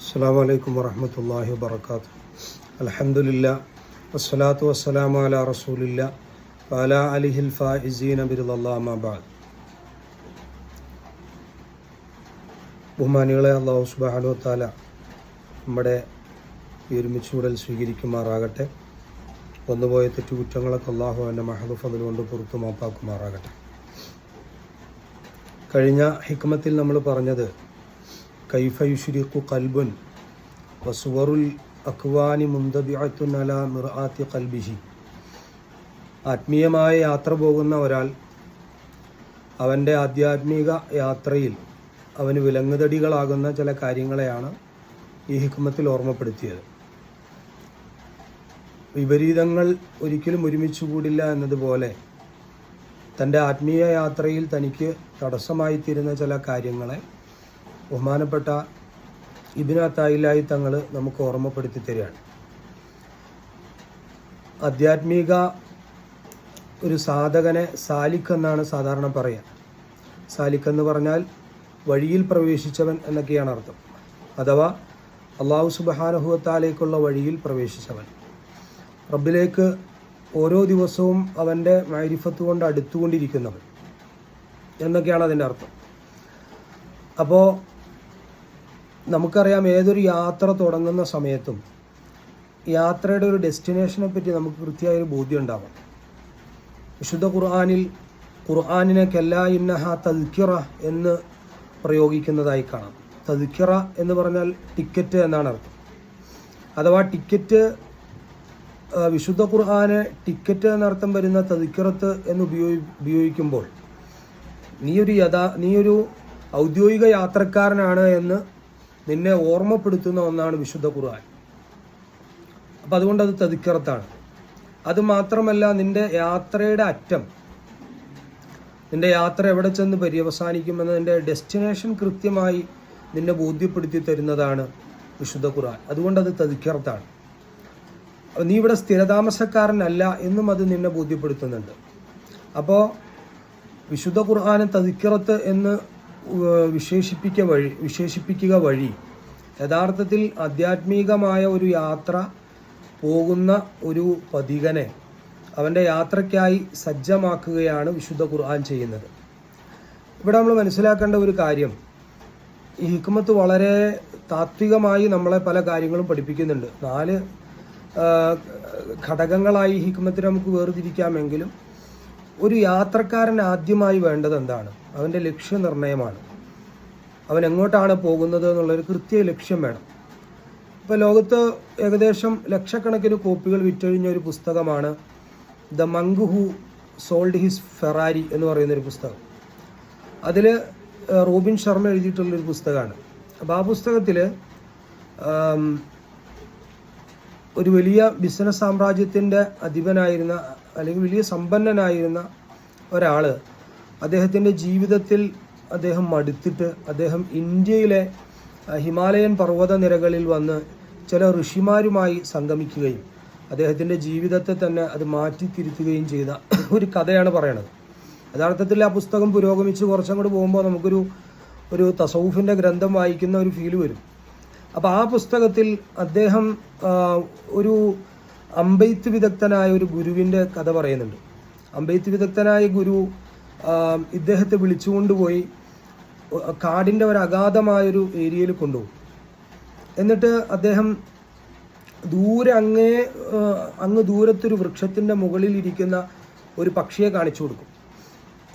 അസ്സലാമു അലൈക്കും വറഹ്മത്തുള്ളാഹി വബറകാതുഹു. അൽഹംദുലില്ലാഹ് വസ്സലാത്തു വസ്സലാമു അലാ റസൂലില്ലാഹ് വഅലാ അലിഹിൽ ഫായിസീന ബിറിളല്ലാഹി അമ്മാ ബഅദ്. ബഹുമാനികളെ, അല്ലാഹു സുബ്ഹാനഹു വ തആല നമ്മുടെ ഈ ഒരുമിച്ച് കൂടൽ സ്വീകരിക്കുമാറാകട്ടെ. വന്നുപോയ തെറ്റുകുറ്റങ്ങളൊക്കെ അല്ലാഹു അവൻ്റെ മഹദ് ഫദ്ൽ കൊണ്ട് പുറത്തു മാപ്പാക്കുമാറാകട്ടെ. കഴിഞ്ഞ ഹിക്മത്തിൽ നമ്മൾ പറഞ്ഞത് കൈഫ യുശ്രിഖു ഖൽബുൻ വസുവറുൽ അക്വാനി മുന്തബിഅത്തുൻ അലാ മിർആത്തി ഖൽബിഹി. ആത്മീയമായ യാത്ര പോകുന്ന ഒരാൾ അവൻ്റെ ആധ്യാത്മിക യാത്രയിൽ അവന് വിലങ്ങുതടികളാകുന്ന ചില കാര്യങ്ങളെയാണ് ഈ ഹിക്മത്തിൽ ഓർമ്മപ്പെടുത്തിയത്. വിപരീതങ്ങൾ ഒരിക്കലും ഒരുമിച്ച് കൂടില്ല എന്നതുപോലെ തൻ്റെ ആത്മീയ യാത്രയിൽ തനിക്ക് തടസ്സമായി തീരുന്ന ചില കാര്യങ്ങളെ ബഹുമാനപ്പെട്ട ഇബ്നു അത്തായില്ലാഹി തങ്ങൾ നമുക്ക് ഓർമ്മപ്പെടുത്തി തരികയാണ്. ആധ്യാത്മിക ഒരു സാധകനെ സാലിഖ് എന്നാണ് സാധാരണ പറയുക. സാലിഖ് എന്ന് പറഞ്ഞാൽ വഴിയിൽ പ്രവേശിച്ചവൻ എന്നൊക്കെയാണ് അർത്ഥം. അഥവാ അല്ലാഹു സുബ്ഹാനഹു വ തആലയ്ക്കുള്ള വഴിയിൽ പ്രവേശിച്ചവൻ, റബ്ബിലേക്ക് ഓരോ ദിവസവും അവൻ്റെ മഅരിഫത്ത് കൊണ്ട് അടുത്തുകൊണ്ടിരിക്കുന്നവൻ എന്നൊക്കെയാണ് അതിൻ്റെ അർത്ഥം. അപ്പോൾ നമുക്കറിയാം, ഏതൊരു യാത്ര തുടങ്ങുന്ന സമയത്തും യാത്രയുടെ ഒരു ഡെസ്റ്റിനേഷനെ പറ്റി നമുക്ക് കൃത്യമായൊരു ബോധ്യം ഉണ്ടാവും. വിശുദ്ധ ഖുർആനിനെ കല്ലാ ഇന്നഹ തദ്കിറ എന്ന് പ്രയോഗിക്കുന്നതായി കാണാം. തദ്കിറ എന്ന് പറഞ്ഞാൽ ടിക്കറ്റ് എന്നാണ് അർത്ഥം. അഥവാ ടിക്കറ്റ്, വിശുദ്ധ ഖുർആന് ടിക്കറ്റ് എന്നർത്ഥം വരുന്ന തദ്കിറത്ത് എന്ന് ഉപയോഗിക്കുമ്പോൾ നീയൊരു ഔദ്യോഗിക യാത്രക്കാരനാണ് എന്ന് നിന്നെ ഓർമ്മപ്പെടുത്തുന്ന ഒന്നാണ് വിശുദ്ധ ഖുർആൻ. അപ്പം അതുകൊണ്ട് അത് തദ്കിറത്താണ്. അതുമാത്രമല്ല, നിന്റെ യാത്രയുടെ അറ്റം, നിന്റെ യാത്ര എവിടെ ചെന്ന് പര്യവസാനിക്കുമെന്നതിൻ്റെ ഡെസ്റ്റിനേഷൻ കൃത്യമായി നിന്നെ ബോധ്യപ്പെടുത്തി തരുന്നതാണ് വിശുദ്ധ ഖുർആൻ. അതുകൊണ്ട് അത് തദ്കിറത്താണ്. നീ ഇവിടെ സ്ഥിരതാമസക്കാരനല്ല എന്നും അത് നിന്നെ ബോധ്യപ്പെടുത്തുന്നുണ്ട്. അപ്പോൾ വിശുദ്ധ ഖുർആന് തദ്കിറത്ത് എന്ന് വിശേഷിപ്പിക്കുക വഴി യഥാർത്ഥത്തിൽ ആധ്യാത്മികമായ ഒരു യാത്ര പോകുന്ന ഒരു പഥികനെ അവൻ്റെ യാത്രയ്ക്കായി സജ്ജമാക്കുകയാണ് വിശുദ്ധ ഖുർആൻ ചെയ്യുന്നത്. ഇവിടെ നമ്മൾ മനസ്സിലാക്കേണ്ട ഒരു കാര്യം, ഈ ഹിക്മത്ത് വളരെ താത്വികമായി നമ്മളെ പല കാര്യങ്ങളും പഠിപ്പിക്കുന്നുണ്ട്. 4 ഘടകങ്ങളായി ഹിക്മത്തിന് നമുക്ക് വേർതിരിക്കാമെങ്കിലും ഒരു യാത്രക്കാരൻ ആദ്യമായി വേണ്ടത് എന്താണ്? അവൻ്റെ ലക്ഷ്യനിർണ്ണയമാണ്. അവൻ എങ്ങോട്ടാണ് പോകുന്നത് എന്നുള്ളൊരു കൃത്യ ലക്ഷ്യം വേണം. ഇപ്പോൾ ലോകത്ത് ഏകദേശം ലക്ഷക്കണക്കിന് കോപ്പികൾ വിറ്റഴിഞ്ഞ ഒരു പുസ്തകമാണ് the Munk who sold his Ferrari എന്ന് പറയുന്നൊരു പുസ്തകം. അതിൽ റോബിൻ ശർമ്മ എഴുതിയിട്ടുള്ളൊരു പുസ്തകമാണ്. അപ്പോൾ ആ പുസ്തകത്തിൽ ഒരു വലിയ ബിസിനസ് സാമ്രാജ്യത്തിൻ്റെ അധിപനായിരുന്ന അല്ലെങ്കിൽ വലിയ സമ്പന്നനായിരുന്ന ഒരാൾ അദ്ദേഹത്തിൻ്റെ ജീവിതത്തിൽ അദ്ദേഹം മടുത്തിട്ട് അദ്ദേഹം ഇന്ത്യയിലെ ഹിമാലയൻ പർവ്വത നിരകളിൽ വന്ന് ചില ഋഷിമാരുമായി സംഗമിക്കുകയും അദ്ദേഹത്തിൻ്റെ ജീവിതത്തെ തന്നെ അത് മാറ്റിത്തിരുത്തുകയും ചെയ്ത ഒരു കഥയാണ് പറയണത്. യഥാർത്ഥത്തിൽ ആ പുസ്തകം പുരോഗമിച്ച് കുറച്ചങ്ങോട്ട് പോകുമ്പോൾ നമുക്കൊരു തസൗഫിൻ്റെ ഗ്രന്ഥം വായിക്കുന്ന ഒരു ഫീല് വരും. അപ്പോൾ ആ പുസ്തകത്തിൽ അദ്ദേഹം ഒരു അമ്പെയ്ത്ത് വിദഗ്ധനായ ഒരു ഗുരുവിൻ്റെ കഥ പറയുന്നുണ്ട്. അമ്പെയ്ത്ത് വിദഗ്ധനായ ഗുരു ഇദ്ദേഹത്തെ വിളിച്ചുകൊണ്ടുപോയി കാടിൻ്റെ ഒരു അഗാധമായൊരു ഏരിയയിൽ കൊണ്ടുപോകും. എന്നിട്ട് അദ്ദേഹം അങ്ങ് ദൂരത്തൊരു വൃക്ഷത്തിൻ്റെ മുകളിൽ ഇരിക്കുന്ന ഒരു പക്ഷിയെ കാണിച്ചു കൊടുക്കും.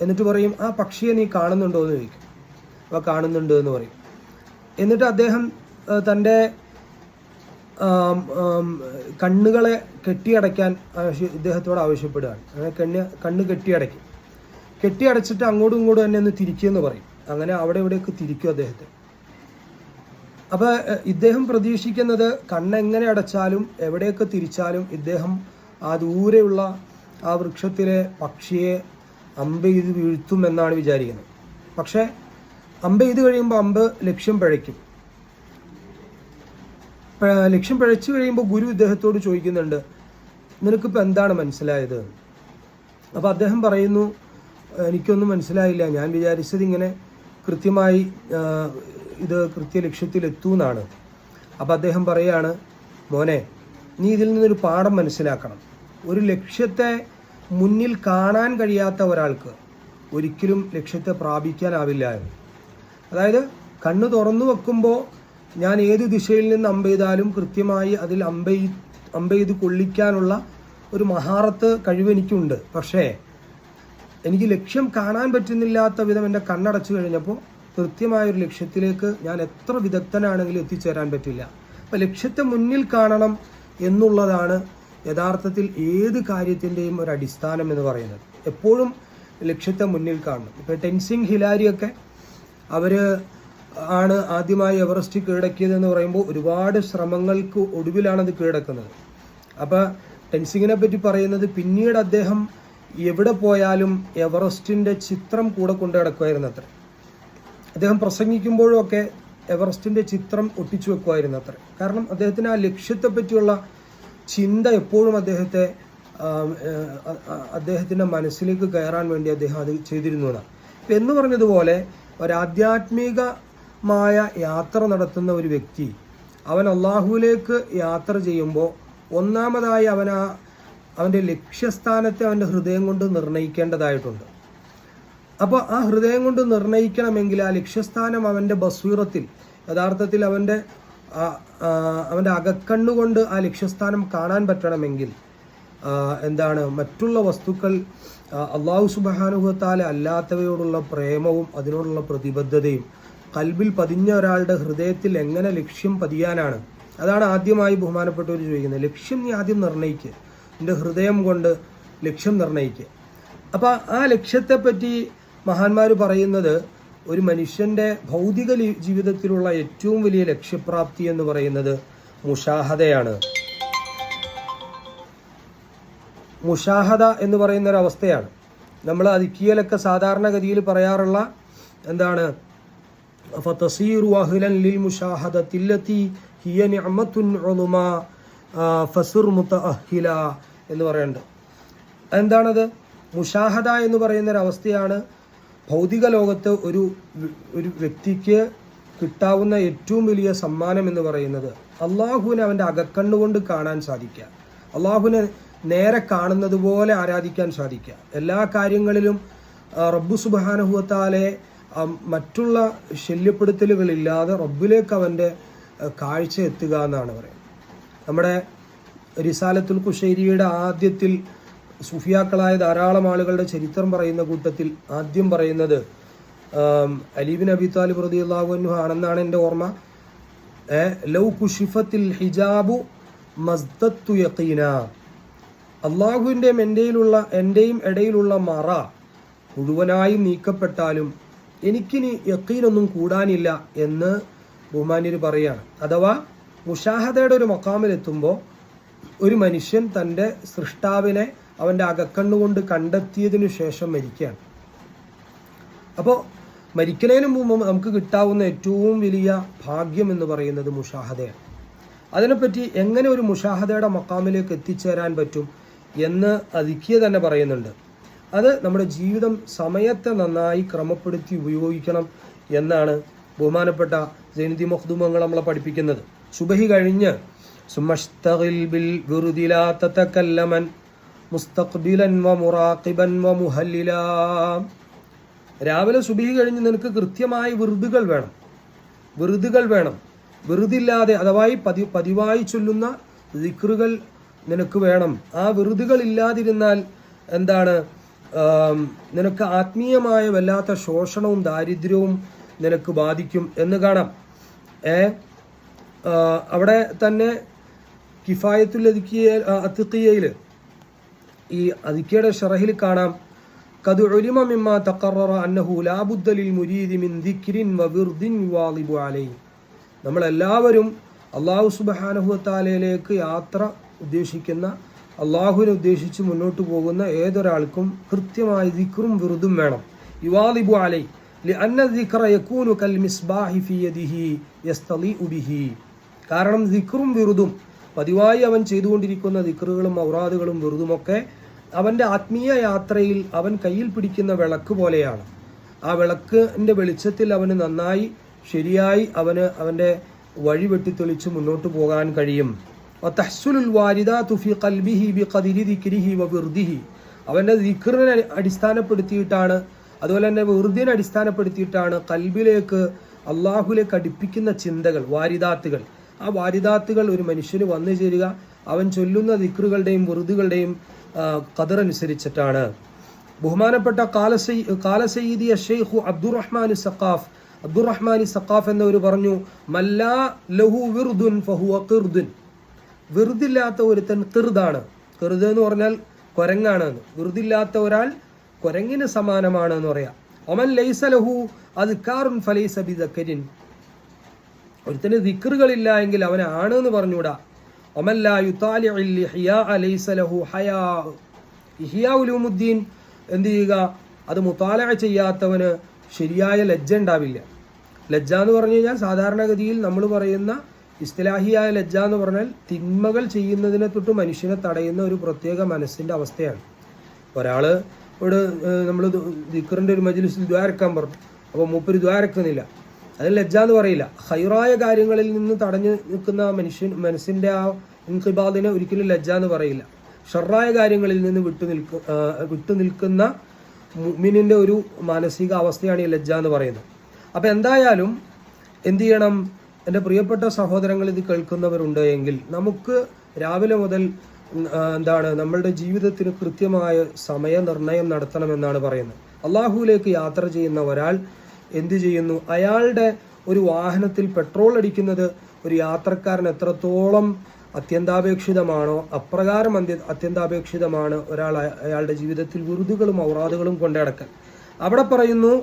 എന്നിട്ട് പറയും, ആ പക്ഷിയെ നീ കാണുന്നുണ്ടോ എന്ന് ചോദിക്കും. അപ്പോൾ കാണുന്നുണ്ട് എന്ന് പറയും. എന്നിട്ട് അദ്ദേഹം തൻ്റെ കണ്ണുകളെ കെട്ടിയടയ്ക്കാൻ ഇദ്ദേഹത്തോട് ആവശ്യപ്പെടുകയാണ്. അങ്ങനെ കണ്ണ് കെട്ടിയടച്ചിട്ട് അങ്ങോട്ടും ഇങ്ങോട്ടും തന്നെ ഒന്ന് തിരിക്കുമെന്ന് പറയും. അങ്ങനെ അവിടെ ഇവിടെയൊക്കെ തിരിക്കും അദ്ദേഹത്തെ. അപ്പോൾ ഇദ്ദേഹം പ്രതീക്ഷിക്കുന്നത് കണ്ണെങ്ങനെ അടച്ചാലും എവിടെയൊക്കെ തിരിച്ചാലും ഇദ്ദേഹം ആ ദൂരെയുള്ള ആ വൃക്ഷത്തിലെ പക്ഷിയെ അമ്പ് ചെയ്ത് വീഴ്ത്തും എന്നാണ് വിചാരിക്കുന്നത്. പക്ഷേ അമ്പ് ചെയ്ത് കഴിയുമ്പോൾ അമ്പ് ലക്ഷ്യം പിഴയ്ക്കും. ലക്ഷ്യം പിഴച്ചു കഴിയുമ്പോൾ ഗുരു ഇദ്ദേഹത്തോട് ചോദിക്കുന്നുണ്ട്, നിനക്കിപ്പോൾ എന്താണ് മനസ്സിലായത്? അപ്പോൾ അദ്ദേഹം പറയുന്നു, എനിക്കൊന്നും മനസ്സിലായില്ല, ഞാൻ വിചാരിച്ചത് ഇങ്ങനെ കൃത്യമായി ഇത് കൃത്യ ലക്ഷ്യത്തിലെത്തൂന്നാണ്. അപ്പം അദ്ദേഹം പറയാണ്, മോനെ, നീ ഇതിൽ നിന്നൊരു പാഠം മനസ്സിലാക്കണം. ഒരു ലക്ഷ്യത്തെ മുന്നിൽ കാണാൻ കഴിയാത്ത ഒരാൾക്ക് ഒരിക്കലും ലക്ഷ്യത്തെ പ്രാപിക്കാനാവില്ല എന്ന്. അതായത് കണ്ണ് തുറന്നു വെക്കുമ്പോൾ ഞാൻ ഏത് ദിശയിൽ നിന്ന് അമ്പെയ്താലും കൃത്യമായി അതിൽ അമ്പെയ്ത് കൊള്ളിക്കാനുള്ള ഒരു മഹാറത്ത് കഴിവെനിക്കുണ്ട്. പക്ഷേ എനിക്ക് ലക്ഷ്യം കാണാൻ പറ്റുന്നില്ലാത്ത വിധം എൻ്റെ കണ്ണടച്ചു കഴിഞ്ഞപ്പോൾ കൃത്യമായൊരു ലക്ഷ്യത്തിലേക്ക് ഞാൻ എത്ര വിദഗ്ധനാണെങ്കിലും എത്തിച്ചേരാൻ പറ്റില്ല. അപ്പം ലക്ഷ്യത്തെ മുന്നിൽ കാണണം എന്നുള്ളതാണ് യഥാർത്ഥത്തിൽ ഏത് കാര്യത്തിൻ്റെയും ഒരു അടിസ്ഥാനം എന്ന് പറയുന്നത്. എപ്പോഴും ലക്ഷ്യത്തെ മുന്നിൽ കാണണം. ഇപ്പോൾ ടെൻസിങ് ഹിലാരിയൊക്കെ അവർ ആണ് ആദ്യമായി എവറസ്റ്റ് കീഴടക്കിയതെന്ന് പറയുമ്പോൾ ഒരുപാട് ശ്രമങ്ങൾക്ക് ഒടുവിലാണത് കീഴടക്കുന്നത്. അപ്പോൾ ടെൻസിങ്ങിനെ പറ്റി പറയുന്നത്, പിന്നീട് അദ്ദേഹം എവിടെ പോയാലും എവറസ്റ്റിൻ്റെ ചിത്രം കൂടെ കൊണ്ടു നടക്കുമായിരുന്നു അത്ര. അദ്ദേഹം പ്രസംഗിക്കുമ്പോഴും ഒക്കെ എവറസ്റ്റിൻ്റെ ചിത്രം ഒട്ടിച്ചു വെക്കുമായിരുന്നു അത്ര. കാരണം അദ്ദേഹത്തിന് ആ ലക്ഷ്യത്തെ പറ്റിയുള്ള ചിന്ത എപ്പോഴും അദ്ദേഹത്തിൻ്റെ മനസ്സിലേക്ക് കയറാൻ വേണ്ടി അദ്ദേഹം അത് ചെയ്തിരുന്നതാണ്. എന്ന് പറഞ്ഞതുപോലെ ഒരാധ്യാത്മികമായ യാത്ര നടത്തുന്ന ഒരു വ്യക്തി അവൻ അള്ളാഹുവിലേക്ക് യാത്ര ചെയ്യുമ്പോൾ ഒന്നാമതായി അവൻ്റെ ലക്ഷ്യസ്ഥാനത്തെ അവൻ്റെ ഹൃദയം കൊണ്ട് നിർണ്ണയിക്കേണ്ടതായിട്ടുണ്ട്. അപ്പോൾ ആ ഹൃദയം കൊണ്ട് നിർണ്ണയിക്കണമെങ്കിൽ ആ ലക്ഷ്യസ്ഥാനം അവൻ്റെ ബസ്വീറത്തിൽ, യഥാർത്ഥത്തിൽ അവൻ്റെ അകക്കണ്ണുകൊണ്ട് ആ ലക്ഷ്യസ്ഥാനം കാണാൻ പറ്റണമെങ്കിൽ മറ്റുള്ള വസ്തുക്കൾ അള്ളാഹു സുബ്ഹാനഹു വ തആല അല്ലാത്തവയോടുള്ള പ്രേമവും അതിനോടുള്ള പ്രതിബദ്ധതയും കൽബിൽ പതിഞ്ഞ ഒരാളുടെ ഹൃദയത്തിൽ എങ്ങനെ ലക്ഷ്യം പതിയാനാണ്? അതാണ് ആദ്യമായി ബഹുമാനപ്പെട്ടവർ ചോദിക്കുന്നത്. ലക്ഷ്യം നീ ആദ്യം നിർണ്ണയിക്കുക, നിന്റെ ഹൃദയം കൊണ്ട് ലക്ഷ്യം നിർണ്ണയിക്കുക. അപ്പം ആ ലക്ഷ്യത്തെപ്പറ്റി മഹാന്മാർ പറയുന്നത്, ഒരു മനുഷ്യൻ്റെ ഭൗതിക ജീവിതത്തിലുള്ള ഏറ്റവും വലിയ ലക്ഷ്യപ്രാപ്തി എന്ന് പറയുന്നത് മുഷാഹദയാണ്. മുഷാഹദ എന്ന് പറയുന്ന ഒരു അവസ്ഥയാണ്. നമ്മൾ അതിക്കിയലൊക്കെ സാധാരണഗതിയിൽ പറയാറുള്ള ഫതസീറു അഹ്ലൻ ലിൽ മുഷാഹദത്തി അല്ലതി ഹിയ നിഅമത്തുൻ ഉളുമാ ഫസുർ മുതഅഹില എന്ന് പറയുന്നുണ്ട്. എന്താണത്? മുഷാഹദ എന്ന് പറയുന്ന ഒരു അവസ്ഥയാണ് ഭൗതിക ലോകത്ത് ഒരു വ്യക്തിക്ക് കിട്ടാവുന്ന ഏറ്റവും വലിയ സമ്മാനം എന്ന് പറയുന്നത്. അള്ളാഹുവിനെ അവൻ്റെ അകക്കണ്ണുകൊണ്ട് കാണാൻ സാധിക്കുക, അള്ളാഹുവിനെ നേരെ കാണുന്നത് പോലെ ആരാധിക്കാൻ സാധിക്കുക, എല്ലാ കാര്യങ്ങളിലും റബ്ബു സുബ്ഹാനഹു വ തആലയെ മറ്റുള്ള ശല്യപ്പെടുത്തലുകളില്ലാതെ റബ്ബിലേക്ക് അവൻ്റെ കാഴ്ച എത്തുക എന്നാണ് പറയുന്നത്. നമ്മുടെ റിസാലത്തുൽ ഖുശൈരിയുടെ ആദ്യത്തിൽ സൂഫിയാക്കളായ ധാരാളം ആളുകളുടെ ചരിത്രം പറയുന്ന കൂട്ടത്തിൽ ആദ്യം പറയുന്നത് അലി ബിൻ അബി താലിബ് റളിയല്ലാഹു അൻഹു ആണെന്നാണ് എൻ്റെ ഓർമ്മ. ലൗ കുശിഫത്തിൽ ഹിജാബു മസ്ദത്തു യഖീന, അള്ളാഹുവിൻ്റെയും എൻ്റെയും ഇടയിലുള്ള മറ മുഴുവനായും നീക്കപ്പെട്ടാലും എനിക്കിനി യഖീനൊന്നും കൂടാനില്ല എന്ന് ബഹുമാന്യർ പറയുകയാണ്. അഥവാ മുഷാഹദയുടെ ഒരു മഖാമിലെത്തുമ്പോൾ ഒരു മനുഷ്യൻ തൻ്റെ സൃഷ്ടാവിനെ അവൻ്റെ അകക്കണ്ണുകൊണ്ട് കണ്ടെത്തിയതിനു ശേഷം മരിക്കുകയാണ്. അപ്പോൾ മരിക്കുന്നതിന് മുമ്പ് നമുക്ക് കിട്ടാവുന്ന ഏറ്റവും വലിയ ഭാഗ്യം എന്ന് പറയുന്നത് മുഷാഹദയാണ്. അതിനെപ്പറ്റി എങ്ങനെ ഒരു മുഷാഹദയുടെ മഖാമിലേക്ക് എത്തിച്ചേരാൻ പറ്റും എന്ന് അതിക്കിയ തന്നെ പറയുന്നുണ്ട്. അത് നമ്മുടെ ജീവിതം സമയത്തെ നന്നായി ക്രമപ്പെടുത്തി ഉപയോഗിക്കണം എന്നാണ് ബഹുമാനപ്പെട്ട സൈനുദ്ദീൻ മഖ്ദൂമങ്ങൾ നമ്മളെ പഠിപ്പിക്കുന്നത്. സുബഹി കഴിഞ്ഞ് സുമഷ്തഗിൽ ബിൽ വിറുദി ലാ തതകല്ലമൻ മുസ്തഖ്ബിലൻ വ മുറാഖിബൻ വ മുഹല്ലിലാ. രാവിലെ സുബഹി കഴിഞ്ഞ് നിനക്ക് കൃത്യമായി വിറുദുകൾ വേണം. വിറുദില്ലാതെ അഥവാ പതിവായി ചൊല്ലുന്ന ദിക്റുകൾ നിനക്ക് വേണം. ആ വിറുദുകൾ ഇല്ലാതിരുന്നാൽ നിനക്ക് ആത്മീയമായ വല്ലാത്ത ശോഷണവും ദാരിദ്ര്യവും നിനക്ക് ബാധിക്കും എന്ന് കാണാം. അവിടെ തന്നെ കിഫായത്തുൽ അത്തിഖിയയിൽ ഈ അതിക്കയുടെ ഷറഹിൽ കാണാം, ഖദ് ഉലിമ മിമ്മാ തഖററ അന്നഹു ലാ ബുദ്ദ ലിൽ മുരീദി മിൻ ദിക്രിൻ വ വിർദിൻ യുവാളിബു അലൈഹി. നമ്മളെല്ലാവരും അല്ലാഹു സുബ്ഹാനഹു വ തആലയിലേക്ക് യാത്ര ഉദ്ദേശിക്കുന്ന, അള്ളാഹുവിനെ ഉദ്ദേശിച്ച് മുന്നോട്ട് പോകുന്ന ഏതൊരാൾക്കും കൃത്യമായ ദിക്റും വിറുദും വേണം. യുവാളിബു അലൈഹി ലിഅന്ന ദിക്റ യകൂനു കൽ മിസ്ബാഹി ഫീ യദിഹി യസ്തളിഉ ബിഹി. കാരണം ദിക്റും വിറുദും പതിവായി അവൻ ചെയ്തുകൊണ്ടിരിക്കുന്ന ദിക്റുകളും ഔറാദുകളും വിറുദുമൊക്കെ അവൻ്റെ ആത്മീയ യാത്രയിൽ അവൻ കയ്യിൽ പിടിക്കുന്ന വിളക്ക് പോലെയാണ്. ആ വിളക്കിൻ്റെ വെളിച്ചത്തിൽ അവന് നന്നായി ശരിയായി അവൻ്റെ വഴി വെട്ടിത്തെളിച്ച് മുന്നോട്ട് പോകാൻ കഴിയും. വതഹ്സുലുൽ വാരിദാതു ഫീ ഖൽബിഹി ബിഖദരി ദിക്രിഹി വവിർദിഹി, അവൻ്റെ ദിക്റിനെ അടിസ്ഥാനപ്പെടുത്തിയിട്ടാണ്, അതുപോലെ തന്നെ വിർദിനെ അടിസ്ഥാനപ്പെടുത്തിയിട്ടാണ് കൽബിലേക്ക് അള്ളാഹുലേക്ക് അടുപ്പിക്കുന്ന ചിന്തകൾ, വാരിദാത്തുകൾ. ആ വാരിദാത്തുകൾ ഒരു മനുഷ്യന് വന്നു ചേരുക അവൻ ചൊല്ലുന്ന ദിക്റുകളുടെയും വിർദുകളുടെയും ഖദർ അനുസരിച്ചിട്ടാണ്. ബഹുമാനപ്പെട്ട ഖാല സയ്യിദി അഷ്ശൈഖു അബ്ദുറഹ്മാൻ സഖാഫ് എന്നവർ പറഞ്ഞു, മല്ലാ ലഹു വിർദുൻ ഫഹുവ ഖിർദുൻ, വിർദില്ലാത്ത ഒരുത്തൻ ഖിർദാണ്. ഖിർദ് എന്ന് പറഞ്ഞാൽ കുരങ്ങാണ്. വിർദില്ലാത്ത ഒരാൾ കുരങ്ങിന് സമാനമാണ് എന്ന് പറയാം. ഒമൻ ലൈസ ലഹു അദ്കാറുൻ ഫലൈസ ബിദക്കരിൻ, ഒരുത്തന് ദിക്റുകളില്ല എങ്കിൽ അവൻ ആണ് എന്ന് പറഞ്ഞുകൂടാ. ഒമൻ ലാ യുതാലിഉൽ ഇഹ്യാ ലൈസ ലഹു ഹയാ, ഇഹ്യാ ഉലൂമുദ്ദീൻ എന്ത് ചെയ്യുക, അത് മുതാലഅ ചെയ്യാത്തവന് ശരിയായ ലജ്ജ ഉണ്ടാവില്ല. ലജ്ജ എന്ന് പറഞ്ഞു കഴിഞ്ഞാൽ സാധാരണഗതിയിൽ നമ്മൾ പറയുന്ന ഇസ്തിലാഹിയായ ലജ്ജ എന്ന് പറഞ്ഞാൽ തിന്മകൾ ചെയ്യുന്നതിനെ തൊട്ട് മനുഷ്യനെ തടയുന്ന ഒരു പ്രത്യേക മനസ്സിൻ്റെ അവസ്ഥയാണ്. ഒരാൾ ഇവിടെ നമ്മൾ ദിക്റിൻ്റെ ഒരു മജ്ലിസിൽ ദുആ ഇറക്കാൻ പറഞ്ഞു, അപ്പോൾ മൂപ്പര് ദുആ ഇറക്കുന്നില്ല, അത് ലജ്ജ എന്ന് പറയില്ല. ഖൈറായ കാര്യങ്ങളിൽ നിന്ന് തടഞ്ഞു നിൽക്കുന്ന മനസ്സിൻ്റെ ആ ഇൻഖിബാദിനെ ഒരിക്കലും ലജ്ജ എന്ന് പറയില്ല. ഷർറായ കാര്യങ്ങളിൽ നിന്ന് വിട്ടു നിൽക്കുന്ന മുഅ്മിനിൻ്റെ ഒരു മാനസിക അവസ്ഥയാണ് ഈ ലജ്ജ എന്ന് പറയുന്നത്. അപ്പോൾ എന്തായാലും എന്ത് ചെയ്യണം, എൻ്റെ പ്രിയപ്പെട്ട സഹോദരങ്ങൾ, ഇത് കേൾക്കുന്നവരുണ്ട് എങ്കിൽ നമുക്ക് രാവിലെ മുതൽ നമ്മളുടെ ജീവിതത്തിന് കൃത്യമായ സമയനിർണയം നടത്തണമെന്നാണ് പറയുന്നത്. അള്ളാഹുവിലേക്ക് യാത്ര ചെയ്യുന്ന ഒരാൾ എന്തു ചെയ്യുന്നു, അയാളുടെ ഒരു വാഹനത്തിൽ പെട്രോൾ അടിക്കുന്നത് ഒരു യാത്രക്കാരൻ എത്രത്തോളം അത്യന്താപേക്ഷിതമാണോ അപ്രകാരം അത്യന്താപേക്ഷിതമാണ് അയാളുടെ ജീവിതത്തിൽ വിറുതുകളും ഔറാദുകളും കൊണ്ടടക്കാൻ. അവിടെ പറയുന്നു,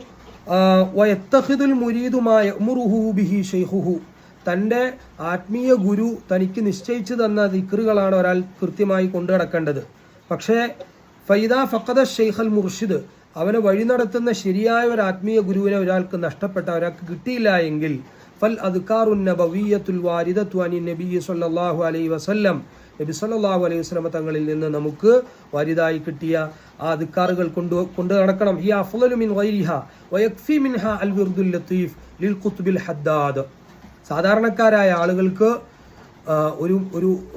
വയത്തഖിദുൽ മുരീദുമായ ഉമറുഹു ബിഹി ഷൈഖുഹു, തൻ്റെ ആത്മീയ ഗുരു തനിക്ക് നിശ്ചയിച്ചു തന്ന ദിക്റുകളാണ് ഒരാൾ കൃത്യമായി കൊണ്ടു നടക്കേണ്ടത്. പക്ഷേ ഫൈദാ ഫഖദ ഷെയ്ഖൽ മുർഷിദ്, അവനെ വഴി നടത്തുന്ന ശരിയായ ഒരു ആത്മീയ ഗുരുവിനെ ഒരാൾക്ക് ഒരാൾക്ക് കിട്ടിയില്ല എങ്കിൽ ഫൽ അദ്കാറുൻ നബവിയ്യത്തുൽ വാരിദത്തു അനി നബി സല്ലല്ലാഹു അലൈഹി വസല്ലം, നബി സല്ലല്ലാഹു അലൈഹി വസല്ലം തങ്ങളിൽ നിന്ന് നമുക്ക് വാരിദായി കിട്ടിയ ആ അദ്കാറുകൾ കൊണ്ട് നടക്കണം. ഹി അഫ്ളലു മിൻ ഗൈരിഹാ വയക്ഫി മിൻഹാ അൽ വിർദുൽ ലത്തീഫ് ലിൽ ഖുത്ബിൽ ഹദ്ദാദ്. സാധാരണക്കാരായ ആളുകൾക്ക്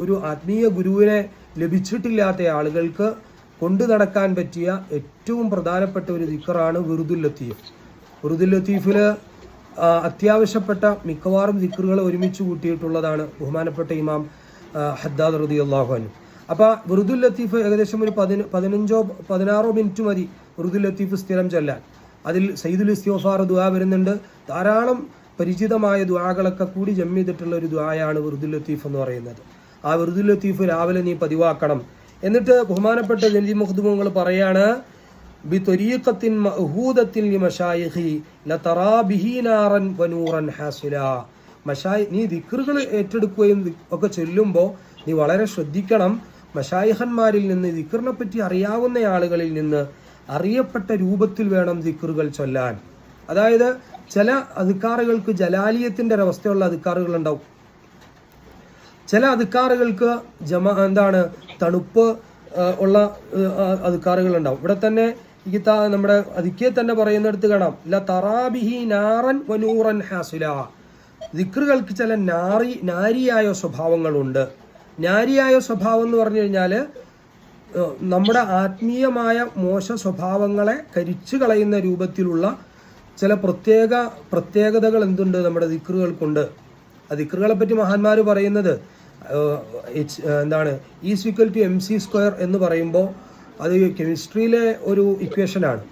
ഒരു ആത്മീയ ഗുരുവിനെ ലഭിച്ചിട്ടില്ലാത്ത ആളുകൾക്ക് കൊണ്ടു നടക്കാൻ പറ്റിയ ഏറ്റവും പ്രധാനപ്പെട്ട ഒരു ദിക്റാണ് വിർദുൽ ലത്തീഫ്. വിർദുൽ ലത്തീഫിൽ അത്യാവശ്യപ്പെട്ട മിക്കവാറും ദിക്റുകൾ ഒരുമിച്ച് കൂട്ടിയിട്ടുള്ളതാണ് ബഹുമാനപ്പെട്ട ഇമാം ഹദ്ദാദ് റളിയല്ലാഹു അൻഹു. അപ്പോൾ വിർദുൽ ലത്തീഫ് ഏകദേശം ഒരു 15-16 മിനിറ്റ് മതി വിർദുൽ ലത്തീഫ് സ്ഥിരം ചൊല്ലാൻ. അതിൽ സയ്യിദുൽ ഇസ്തിഗ്ഫാർ ദുആ വരുന്നുണ്ട്. ധാരാളം പരിചിതമായ ദുആകളൊക്കെ കൂടി ജമ്മ ചെയ്തിട്ടുള്ള ഒരു ദുആയാണ് വിർദുൽ ലത്തീഫ് എന്ന് പറയുന്നത്. ആ വിർദുൽ ലത്തീഫ് രാവിലെ നീ പതിവാക്കണം. എന്നിട്ട് ബഹുമാനപ്പെട്ട ജലീൽ മുഖ്ദുമങ്ങൾ പറയാണ്, ബി ത്വരീഖത്തിൻ മഅഹൂദത്തിൻ ലിമശായിഖി ലതറാ ബിഹി നാറൻ വനൂറൻ ഹാസിലാ. നീ ദിക്റുകൾ ഏറ്റെടുക്കുകയും ഒക്കെ ചൊല്ലുമ്പോൾ നീ വളരെ ശ്രദ്ധിക്കണം. മശായിഖന്മാരിൽ നിന്ന്, ദിക്റിനെ പറ്റി അറിയാവുന്ന ആളുകളിൽ നിന്ന് അറിയപ്പെട്ട രൂപത്തിൽ വേണം ദിക്റുകൾ ചൊല്ലാൻ. അതായത് ചില അദ്കാറുകൾക്ക് ജലാലിയത്തിൻ്റെ ഒരവസ്ഥയുള്ള അദ്കാറുകൾ ഉണ്ടാവും. ചില അദ്കാറുകൾക്ക് തണുപ്പ് ഉള്ള അദ്കാറുകൾ ഉണ്ടാവും. ഇവിടെ തന്നെ നമ്മുടെ അതിക്കെ തന്നെ പറയുന്നിടത്ത് കാണാം, ല തറാബിഹി നാറൻ വനൂറൻ ഹാസില. ദിക്റുകൾക്ക് ചില നാരിയായ സ്വഭാവങ്ങളുണ്ട്. നാരിയായ സ്വഭാവം എന്ന് പറഞ്ഞു കഴിഞ്ഞാൽ നമ്മുടെ ആത്മീയമായ മോശ സ്വഭാവങ്ങളെ കരിച്ചു കളയുന്ന രൂപത്തിലുള്ള ചില പ്രത്യേകതകൾ എന്തുണ്ട് നമ്മുടെ ദിക്റുകൾക്കുണ്ട്. ആ ദിക്റുകളെ പറ്റി മഹാന്മാർ പറയുന്നത് E=mc² എന്ന് പറയുമ്പോൾ അത് കെമിസ്ട്രിയിലെ ഒരു ഇക്വേഷനാണ്.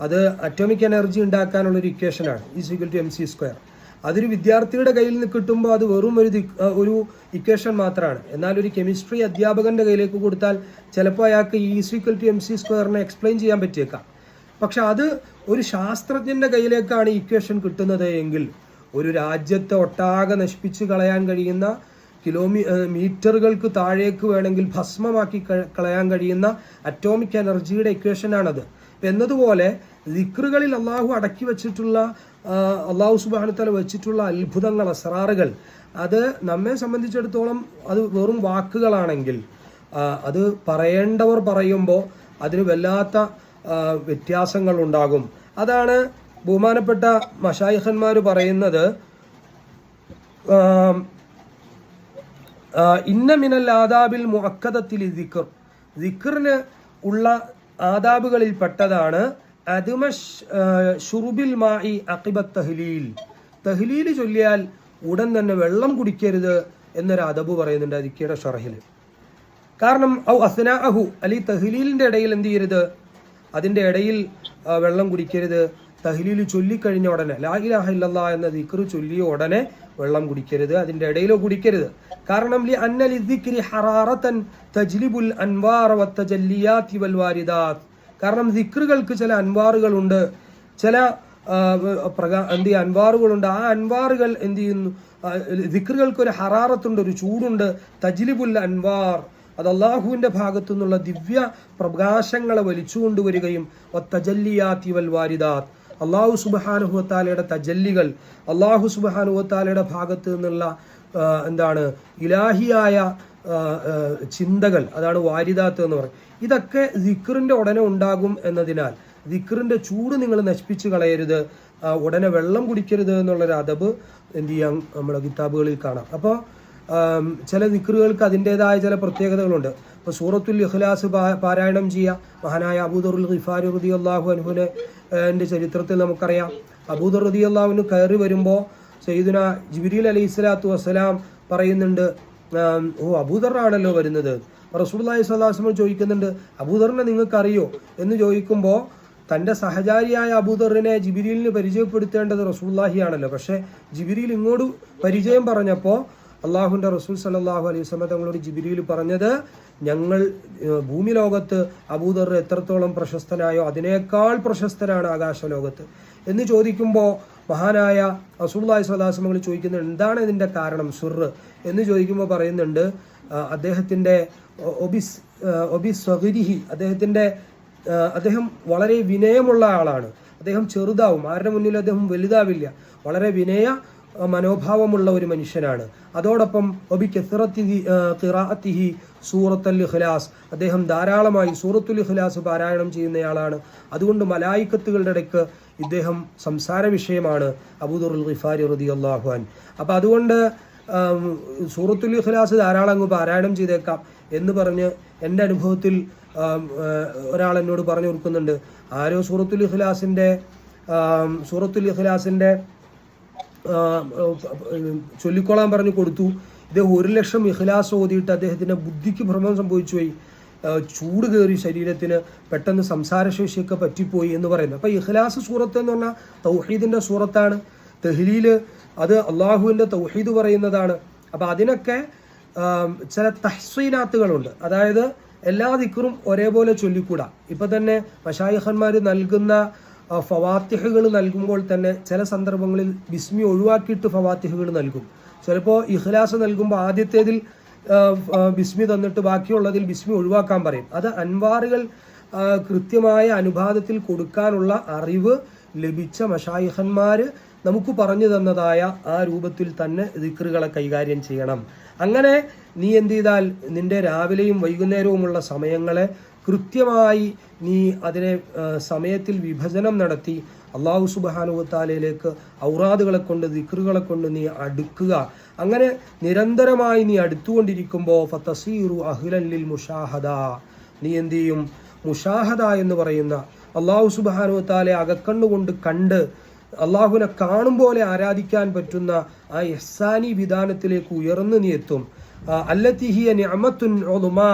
അത് അറ്റോമിക് എനർജി ഉണ്ടാക്കാനുള്ളൊരു ഇക്വേഷനാണ് E=mc². അതൊരു വിദ്യാർത്ഥിയുടെ കയ്യിൽ നിന്ന് കിട്ടുമ്പോൾ അത് വെറും ഒരു ഇക്വേഷൻ മാത്രമാണ്. എന്നാൽ ഒരു കെമിസ്ട്രി അധ്യാപകന്റെ കയ്യിലേക്ക് കൊടുത്താൽ ചിലപ്പോൾ അയാൾക്ക് E=mc² എക്സ്പ്ലെയിൻ ചെയ്യാൻ പറ്റിയേക്കാം. പക്ഷെ അത് ഒരു ശാസ്ത്രജ്ഞന്റെ കയ്യിലേക്കാണ് ഇക്വേഷൻ കിട്ടുന്നത് എങ്കിൽ ഒരു രാജ്യത്തെ ഒട്ടാകെ നശിപ്പിച്ച് കളയാൻ കഴിയുന്ന മീറ്ററുകൾക്ക് താഴേക്ക് വേണമെങ്കിൽ ഭസ്മമാക്കി കളയാൻ കഴിയുന്ന അറ്റോമിക് എനർജിയുടെ ഇക്വേഷനാണത്. എന്നതുപോലെ ദിക്റുകളിൽ അള്ളാഹു അടക്കി വെച്ചിട്ടുള്ള, അള്ളാഹു സുബ്ഹാനഹു വ തആല വെച്ചിട്ടുള്ള അത്ഭുതങ്ങൾ, അസ്റാറുകൾ, അത് നമ്മെ സംബന്ധിച്ചിടത്തോളം അത് വെറും വാക്കുകളാണെങ്കിൽ അത് പറയേണ്ടവർ പറയുമ്പോൾ അതിന് വല്ലാത്ത വ്യത്യാസങ്ങൾ ഉണ്ടാകും. അതാണ് ബഹുമാനപ്പെട്ട മശായിഖന്മാർ പറയുന്നത്, ഇന്ന മിനൽ ആദാബിൽ മുഅക്കദത്തിൽ ദിക്ർ, ദിക്റിന് ഉള്ള ആദാബുകളിൽ പെട്ടതാണ് ഷുറുബിൽ മായി അഖിബത്ത് തഹ്ലീൽ, തഹ്ലീൽ ചൊല്ലിയാൽ ഉടൻ തന്നെ വെള്ളം കുടിക്കരുത് എന്നൊരു അദബ് പറയുന്നുണ്ട് ദിക്റിയുടെ ഷറഹിൽ. കാരണം ഔ അസ്നാഅഹു, അല്ലെ തഹ്ലീലിന്റെ ഇടയിൽ എന്ത് ചെയ്യരുത്, അതിന്റെ ഇടയിൽ വെള്ളം കുടിക്കരുത്. തഹ്ലീൽ ചൊല്ലിക്കഴിഞ്ഞ ഉടനെ ലാ ഇലാഹ ഇല്ലല്ലാഹ് എന്ന ദിക്ർ ചൊല്ലിയ ഉടനെ വെള്ളം കുടിക്കരുത്, അതിന്റെ ഇടയിലോ കുടിക്കരുത്. കാരണം ലി അന്ന ലിദ്ദിക്രി ഹറാറതൻ തജ്ലിബുൽ അൻവാറ വത്തജല്ലിയാതി വൽ വാരിദാത്ത്, കാരണം ദിക്റുകൾക്ക് ചില അൻവാറുകളുണ്ട്, ചില അൻവാറുകളുണ്ട്. ആ അൻവാറുകൾ എന്ത് ചെയ്യുന്നു, ദിക്റുകൾക്ക് ഒരു ഹറാറത്തുണ്ട്, ഒരു ചൂടുണ്ട്. തജ്ലിബുൽ അൻവാർ, അത് അള്ളാഹുവിന്റെ ഭാഗത്തു നിന്നുള്ള ദിവ്യ പ്രകാശങ്ങളെ വലിച്ചുകൊണ്ടുവരികയും തജല്ലിയാതി വൽ വാരിദാത്ത്, അള്ളാഹു സുബ്ഹാനഹു വ തആലയുടെ തജല്ലികൾ, അള്ളാഹു സുബ്ഹാനഹു വ തആലയുടെ ഭാഗത്ത് നിന്നുള്ള ഇലാഹിയായ ചിന്തകൾ, അതാണ് വാരിദാത്ത് എന്ന് പറയും. ഇതൊക്കെ ദിക്റിന്റെ ഉടനെ ഉണ്ടാകും എന്നതിനാൽ ദിക്റിന്റെ ചൂട് നിങ്ങൾ നശിപ്പിച്ച് കളയരുത്, ഉടനെ വെള്ളം കുടിക്കരുത് എന്നുള്ളൊരു അദബ് എന്ത് ചെയ്യാം നമ്മുടെ കിതാബുകളിൽ കാണാം. അപ്പോൾ ചില ദിക്റുകൾക്ക് അതിൻ്റെതായ ചില പ്രത്യേകതകളുണ്ട്. ഇപ്പോൾ സൂറത്തുൽ ഇഖ്ലാസ് പാരായണം ചെയ്യുക. മഹാനായ അബൂദറുൽ ഗിഫാരി റളിയല്ലാഹു അൻഹുവിന്റെ ചരിത്രത്തിൽ നമുക്കറിയാം, അബൂദർ റളിയല്ലാഹു കയറി വരുമ്പോൾ സയ്യിദുന ജിബ്രീൽ അലൈഹിസ്സലാത്തു വസ്സലാം പറയുന്നുണ്ട്, ഓ അബൂദറാണല്ലോ വരുന്നത്. റസൂലുള്ളാഹി സ്വല്ലല്ലാഹു അലൈഹി വസല്ലം ചോദിക്കുന്നുണ്ട്, അബൂദറിനെ നിങ്ങൾക്കറിയോ എന്ന് ചോദിക്കുമ്പോൾ തൻ്റെ സഹചാരിയായ അബൂദറിനെ ജിബ്രീലിന് പരിചയപ്പെടുത്തേണ്ടത് റസൂലുള്ളാഹിയാണല്ലോ. പക്ഷേ ജിബ്രീൽ ഇങ്ങോട്ട് പരിചയം പറഞ്ഞപ്പോൾ അള്ളാഹുവിൻ്റെ റസൂൽ സല്ലല്ലാഹു അലൈഹി വസല്ലം തങ്ങളോട് ജിബ്രീൽ പറഞ്ഞത്, ഞങ്ങൾ ഭൂമി ലോകത്ത് അബൂദർ എത്രത്തോളം പ്രശസ്തനായോ അതിനേക്കാൾ പ്രശസ്തനാണ് ആകാശലോകത്ത് എന്ന് ചോദിക്കുമ്പോൾ മഹാനായ റസൂലുള്ളാഹി സ്വല്ലല്ലാഹു അലൈഹി വസല്ലം ചോദിക്കുന്നത് എന്താണ് ഇതിൻ്റെ കാരണം സുർറ് എന്ന് ചോദിക്കുമ്പോൾ പറയുന്നുണ്ട്, അദ്ദേഹത്തിൻ്റെ അദ്ദേഹം വളരെ വിനയമുള്ള ആളാണ്, അദ്ദേഹം ചെറുതാവും, ആരുടെ മുന്നിൽ അദ്ദേഹം വലുതാവില്ല, വളരെ വിനയ മനോഭാവമുള്ള ഒരു മനുഷ്യനാണ്. അതോടൊപ്പം ഖിറാഅത്തിഹി സൂറത്തുൽ ഇഖ്ലാസ്, അദ്ദേഹം ധാരാളമായി സൂറത്തുൽ ഇഖ്ലാസ് പാരായണം ചെയ്യുന്നയാളാണ്. അതുകൊണ്ട് മലായിക്കത്തുകളുടെ ഇടയ്ക്ക് ഇദ്ദേഹം സംസാര വിഷയമാണ് അബൂദറുൽ ഗിഫാരി റളിയല്ലാഹു അൻഹു. അപ്പം അതുകൊണ്ട് സൂറത്തുൽ ഇഖ്ലാസ് ധാരാളം അങ്ങ് പാരായണം ചെയ്തേക്കാം എന്ന് പറഞ്ഞ് എൻ്റെ അനുഭവത്തിൽ ഒരാൾ എന്നോട് പറഞ്ഞു കൊടുക്കുന്നുണ്ട്, ആരോ സൂറത്തുൽ ഇഖ്ലാസിൻ്റെ ചൊല്ലിക്കോളാൻ പറഞ്ഞു കൊടുത്തു. ഇദ്ദേഹം 1,00,000 ഇഖ്ലാസ് ഓതിയിട്ട് അദ്ദേഹത്തിൻ്റെ ബുദ്ധിക്ക് ഭ്രമം സംഭവിച്ചു പോയി, ചൂട് കയറി ശരീരത്തിന്, പെട്ടെന്ന് സംസാരശേഷിയൊക്കെ പറ്റിപ്പോയി എന്ന് പറയുന്നത്. അപ്പോൾ ഇഖ്ലാസ് സൂറത്ത് എന്ന് പറഞ്ഞാൽ തൗഹീദിൻ്റെ സൂറത്താണ്. തഹ്ലീല് അത് അള്ളാഹുവിൻ്റെ തൗഹീദ് പറയുന്നതാണ്. അപ്പോൾ അതിനൊക്കെ ചില തഹ്സീനാത്തുകളുണ്ട്, അതായത് എല്ലാ ദിക്റും ഒരേപോലെ ചൊല്ലിക്കൂടാ. ഇപ്പം തന്നെ മശായിഖന്മാർ നൽകുന്ന ഫവാത്തിഹുകൾ നൽകുമ്പോൾ തന്നെ ചില സന്ദർഭങ്ങളിൽ ബിസ്മി ഒഴിവാക്കിയിട്ട് ഫവാത്തിഹുകൾ നൽകും. ചിലപ്പോൾ ഇഖ്ലാസ് നൽകുമ്പോൾ ആദ്യത്തേതിൽ ബിസ്മി തന്നിട്ട് ബാക്കിയുള്ളതിൽ ബിസ്മി ഒഴിവാക്കാൻ പറയും. അത് അൻവാറുകൾ കൃത്യമായ അനുപാതത്തിൽ കൊടുക്കാനുള്ള അറിവ് ലഭിച്ച മശായിഖന്മാർ നമുക്ക് പറഞ്ഞു തന്നതായ ആ രൂപത്തിൽ തന്നെ ദിക്റുകളെ കൈകാര്യം ചെയ്യണം. അങ്ങനെ നീ എന്ത് ചെയ്താൽ നിന്റെ രാവിലെയും വൈകുന്നേരവുമുള്ള സമയങ്ങളെ കൃത്യമായി നീ അതിനെ സമയത്തിൽ വിഭജനം നടത്തി അള്ളാഹു സുബ്ഹാനഹു വ തആലയിലേക്ക് ഔറാദുകളെ കൊണ്ട് ദിക്റുകളെ കൊണ്ട് നീ അടുക്കുക. അങ്ങനെ നിരന്തരമായി നീ അടുത്തുകൊണ്ടിരിക്കുമ്പോൾ ഫതസീറു അഹ്ലൻ ലിൽ മുഷാഹദ, നീ എന്ത് ചെയ്യും, മുഷാഹദ എന്ന് പറയുന്ന അള്ളാഹു സുബ്ഹാനഹു വ തആലയെ അകക്കണ്ണുകൊണ്ട് കണ്ട് അള്ളാഹുവിനെ കാണും പോലെ ആരാധിക്കാൻ പറ്റുന്ന ആ ഇഹ്സാനി വിധാനത്തിലേക്ക് ഉയർന്നു നീ എത്തും. അല്ലത്തി ഹിയ നിഅമത്തുൻ ഉളുമാ,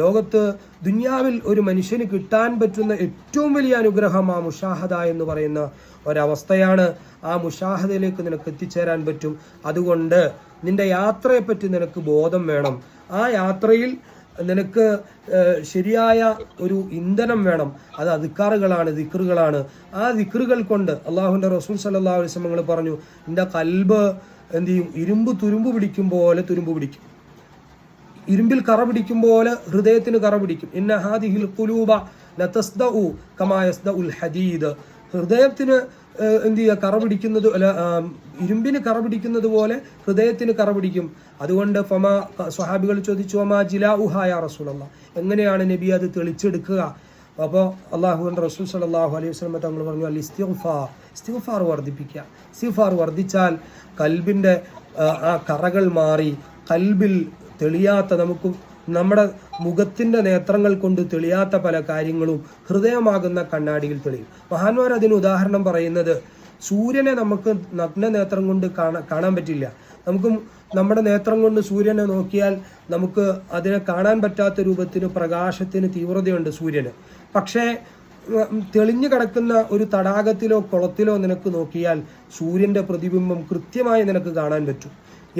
ലോകത്ത് ദുനിയാവിൽ ഒരു മനുഷ്യന് കിട്ടാൻ പറ്റുന്ന ഏറ്റവും വലിയ അനുഗ്രഹം ആ മുഷാഹദ എന്ന് പറയുന്ന ഒരവസ്ഥയാണ്. ആ മുഷാഹദയിലേക്ക് നിനക്ക് എത്തിച്ചേരാൻ പറ്റും. അതുകൊണ്ട് നിന്റെ യാത്രയെപ്പറ്റി നിനക്ക് ബോധം വേണം. ആ യാത്രയിൽ നിനക്ക് ശരിയായ ഒരു ഇന്ധനം വേണം. അത് അദ്കാറുകളാണ്, ദിക്റുകളാണ്. ആ ദിക്റുകൾ കൊണ്ട് അള്ളാഹുവിൻ്റെ റസൂൽ സല്ലല്ലാഹു അലൈഹി വസല്ലം പറഞ്ഞു, നിന്റെ കൽബ് എന്ത് ചെയ്യും, ഇരുമ്പ് തുരുമ്പ് പിടിക്കും പോലെ തുരുമ്പ് പിടിക്കും. ഇരുമ്പിൽ കറ പിടിക്കും പോലെ ഹൃദയത്തിന് കറ പിടിക്കും. ഇന്ന ഹാദിഹിൽ ഖുലൂബ ലതസ്ദഉ കമാ യസ്ദഉൽ ഹദീദ്, ഹൃദയത്തിന് എന്ത് ചെയ്യുക, കറ പിടിക്കുന്നത് ഇരുമ്പിന് കറ പിടിക്കുന്നത് പോലെ ഹൃദയത്തിന് കറ പിടിക്കും. അതുകൊണ്ട് സ്വഹാബികൾ ചോദിച്ചു, വമാ ജിലാഉഹ യാ റസൂലല്ലാഹ്, എങ്ങനെയാണ് നബി അത് തെളിച്ചെടുക്കുക? അപ്പോൾ അള്ളാഹുവിൻ്റെ റസൂൽ സല്ലല്ലാഹു അലൈഹി വസല്ലം തങ്ങൾ പറഞ്ഞു, ഇസ്തിഗ്ഫാർ വർദ്ധിപ്പിക്കുക. ഇസ്തിഗ്ഫാർ വർദ്ധിച്ചാൽ കൽബിൻ്റെ ആ കറകൾ മാറി കൽബിൽ തെളിയാത്ത, നമുക്ക് നമ്മുടെ മുഖത്തിൻ്റെ നേത്രങ്ങൾ കൊണ്ട് തെളിയാത്ത പല കാര്യങ്ങളും ഹൃദയമാകുന്ന കണ്ണാടിയിൽ തെളിയും. മഹാന്മാർ അതിന് ഉദാഹരണം പറയുന്നത്, സൂര്യനെ നമുക്ക് നഗ്ന നേത്രം കൊണ്ട് കാണാൻ പറ്റില്ല. നമുക്ക് നമ്മുടെ നേത്രം കൊണ്ട് സൂര്യനെ നോക്കിയാൽ നമുക്ക് അതിനെ കാണാൻ പറ്റാത്ത രൂപത്തിന് പ്രകാശത്തിന് തീവ്രതയുണ്ട് സൂര്യന്. പക്ഷേ തെളിഞ്ഞു കിടക്കുന്ന ഒരു തടാകത്തിലോ കുളത്തിലോ നിനക്ക് നോക്കിയാൽ സൂര്യൻ്റെ പ്രതിബിംബം കൃത്യമായി നിനക്ക് കാണാൻ പറ്റും.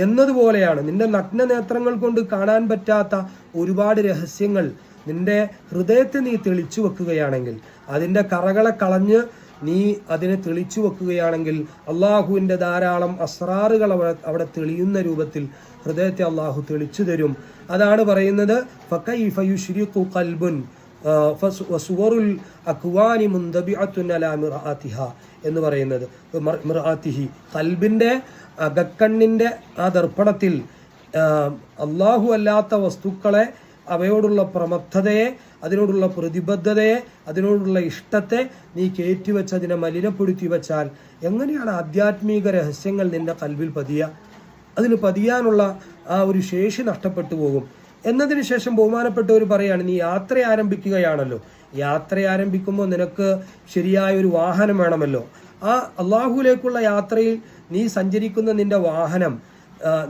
എന്നതുപോലെയാണ് നിന്റെ നഗ്ന നേത്രങ്ങൾ കൊണ്ട് കാണാൻ പറ്റാത്ത ഒരുപാട് രഹസ്യങ്ങൾ നിന്റെ ഹൃദയത്തെ നീ തെളിച്ചു വെക്കുകയാണെങ്കിൽ, അതിൻ്റെ കറകളെ കളഞ്ഞ് നീ അതിനെ തെളിച്ചു വെക്കുകയാണെങ്കിൽ അള്ളാഹുവിൻ്റെ ധാരാളം അസ്റാറുകൾ അവിടെ തെളിയുന്ന രൂപത്തിൽ ഹൃദയത്തെ അള്ളാഹു തെളിച്ചു തരും. അതാണ് പറയുന്നത് ഫകൈഫ യുശ്രിഖു ഖൽബുൻ വസുവറുൽ അക്വാനി മുൻതബിഅത്തുൻ അലാ മിർആതിഹ എന്ന് പറയുന്നത്. മിർആതിഹി, ഖൽബിൻ്റെ അകക്കണ്ണിൻ്റെ ആ ദർപ്പണത്തിൽ അള്ളാഹു അല്ലാത്ത വസ്തുക്കളെ, അവയോടുള്ള പ്രമത്തതയെ, അതിനോടുള്ള പ്രതിബദ്ധതയെ, അതിനോടുള്ള ഇഷ്ടത്തെ നീ കയറ്റിവെച്ച് അതിനെ മലിനപ്പെടുത്തി വെച്ചാൽ എങ്ങനെയാണ് ആധ്യാത്മിക രഹസ്യങ്ങൾ നിന്റെ കൽവിൽ പതിയുക? അതിന് പതിയാനുള്ള ആ ഒരു ശേഷി നഷ്ടപ്പെട്ടു പോകും. എന്നതിന് ശേഷം ബഹുമാനപ്പെട്ടവർ പറയാണ്, നീ യാത്ര ആരംഭിക്കുകയാണല്ലോ, യാത്ര ആരംഭിക്കുമ്പോൾ നിനക്ക് ശരിയായ ഒരു വാഹനം വേണമല്ലോ. ആ അള്ളാഹുവിലേക്കുള്ള യാത്രയിൽ നീ സഞ്ചരിക്കുന്ന നിന്റെ വാഹനം,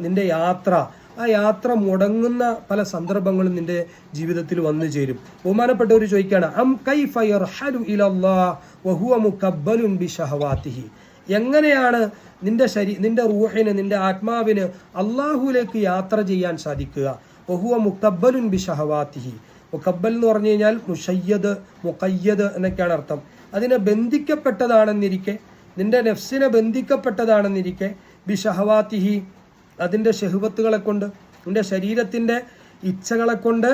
നിന്റെ യാത്ര, ആ യാത്ര മുടങ്ങുന്ന പല സന്ദർഭങ്ങളും നിന്റെ ജീവിതത്തിൽ വന്നു ചേരും. ബഹുമാനപ്പെട്ടവർ ചോദിക്കുകയാണ്, അം കൈഫ യർഹലു ഇലല്ലാഹ് വഹുവ മുകബ്ബലുൻ ബിശഹവാതിഹി, എങ്ങനെയാണ് നിന്റെ റൂഹിന്, നിന്റെ ആത്മാവിന് അള്ളാഹുവിലേക്ക് യാത്ര ചെയ്യാൻ സാധിക്കുക? വഹുവ മുകബ്ബലുൻ ബിശഹവാതിഹി, മുകബ്ബൽ എന്ന് പറഞ്ഞു കഴിഞ്ഞാൽ മുഷയ്യദ്, മുഖയ്യദ് എന്നൊക്കെയാണ് അർത്ഥം. അതിനെ ബന്ധിക്കപ്പെട്ടതാണെന്നിരിക്കെ, നിന്റെ നഫ്സിനെ ബന്ധിക്കപ്പെട്ടതാണെന്നിരിക്കെ, ബിശഹവാതിഹി, അതിൻ്റെ ഷഹ്വത്തുകളെ കൊണ്ട്, നിന്റെ ശരീരത്തിൻ്റെ ഇച്ഛകളെ കൊണ്ട്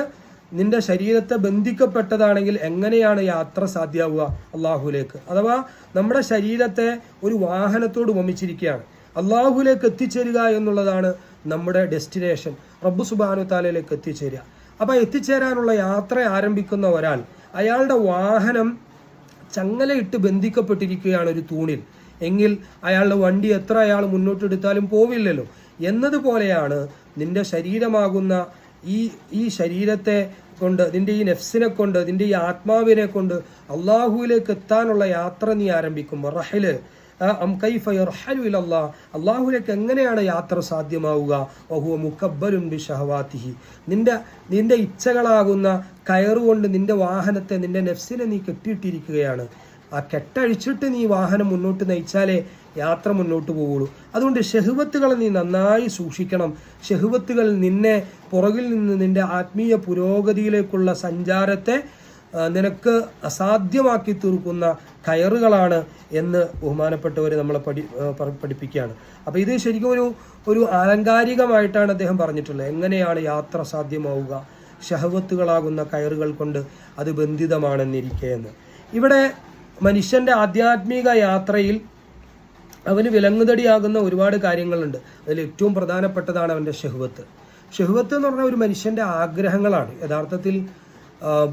നിന്റെ ശരീരത്തെ ബന്ധിക്കപ്പെട്ടതാണെങ്കിൽ എങ്ങനെയാണ് യാത്ര സാധ്യമാവുക അള്ളാഹുലേക്ക്? അഥവാ നമ്മുടെ ശരീരത്തെ ഒരു വാഹനത്തോട് ഉപമിച്ചിരിക്കുകയാണ്. അള്ളാഹുലേക്ക് എത്തിച്ചേരുക എന്നുള്ളതാണ് നമ്മുടെ ഡെസ്റ്റിനേഷൻ, റബ്ബ് സുബ്ഹാനഹു തആലയിലേക്ക് എത്തിച്ചേരുക. അപ്പോൾ എത്തിച്ചേരാനുള്ള യാത്ര ആരംഭിക്കുന്ന ഒരാൾ, അയാളുടെ വാഹനം ചങ്ങലയിട്ട് ബന്ധിക്കപ്പെട്ടിരിക്കുകയാണ് ഒരു തൂണിൽ, എങ്കിൽ അയാളുടെ വണ്ടി എത്ര അയാൾ മുന്നോട്ടെടുത്താലും പോവില്ലല്ലോ. എന്നതുപോലെയാണ് നിന്റെ ശരീരമാകുന്ന ഈ ശരീരത്തെ കൊണ്ട്, നിന്റെ ഈ നെഫ്സിനെ കൊണ്ട്, നിന്റെ ഈ ആത്മാവിനെ കൊണ്ട് അള്ളാഹുവിലേക്ക് എത്താനുള്ള യാത്ര നീ ആരംഭിക്കുമ്പോൾ, റഹല് അം കൈഫ യർഹലു ഇലല്ലാഹ്, അള്ളാഹുവിലേക്ക് എങ്ങനെയാണ് യാത്ര സാധ്യമാവുക? വഹുവ മുകബ്ബലുൻ ബിശഹവാതിഹി, നിന്റെ ഇച്ഛകളാകുന്ന കയറുകൊണ്ട് നിന്റെ വാഹനത്തെ, നിന്റെ നെഫ്സിനെ നീ കെട്ടിയിട്ടിരിക്കുകയാണ്. ആ കെട്ടഴിച്ചിട്ട് നീ വാഹനം മുന്നോട്ട് നയിച്ചാലേ യാത്ര മുന്നോട്ട് പോവുള്ളൂ. അതുകൊണ്ട് ഷഹ്വത്തുകളെ നീ നന്നായി സൂക്ഷിക്കണം. ഷഹ്വത്തുകൾ നിന്നെ പുറകിൽ നിന്ന് നിന്റെ ആത്മീയ പുരോഗതിയിലേക്കുള്ള സഞ്ചാരത്തെ നിനക്ക് അസാധ്യമാക്കി തീർക്കുന്ന കയറുകളാണ് എന്ന് ബഹുമാനപ്പെട്ടവർ നമ്മളെ പഠിപ്പിക്കുകയാണ്. അപ്പോൾ ഇത് ശരിക്കും ഒരു ആലങ്കാരികമായിട്ടാണ് അദ്ദേഹം പറഞ്ഞിട്ടുള്ളത്. എങ്ങനെയാണ് യാത്ര സാധ്യമാവുക? ഷഹ്വത്തുകളാകുന്ന കയറുകൾ കൊണ്ട് അത് ബന്ധിതമാണെന്നിരിക്കെ എന്ന്. ഇവിടെ മനുഷ്യൻ്റെ ആധ്യാത്മിക യാത്രയിൽ അവന് വിലങ്ങുതടിയാകുന്ന ഒരുപാട് കാര്യങ്ങളുണ്ട്. അതിൽ ഏറ്റവും പ്രധാനപ്പെട്ടതാണ് അവൻ്റെ ഷഹ്വത്ത്. ഷഹ്വത്ത് എന്ന് പറഞ്ഞാൽ ഒരു മനുഷ്യൻ്റെ ആഗ്രഹങ്ങളാണ്. യഥാർത്ഥത്തിൽ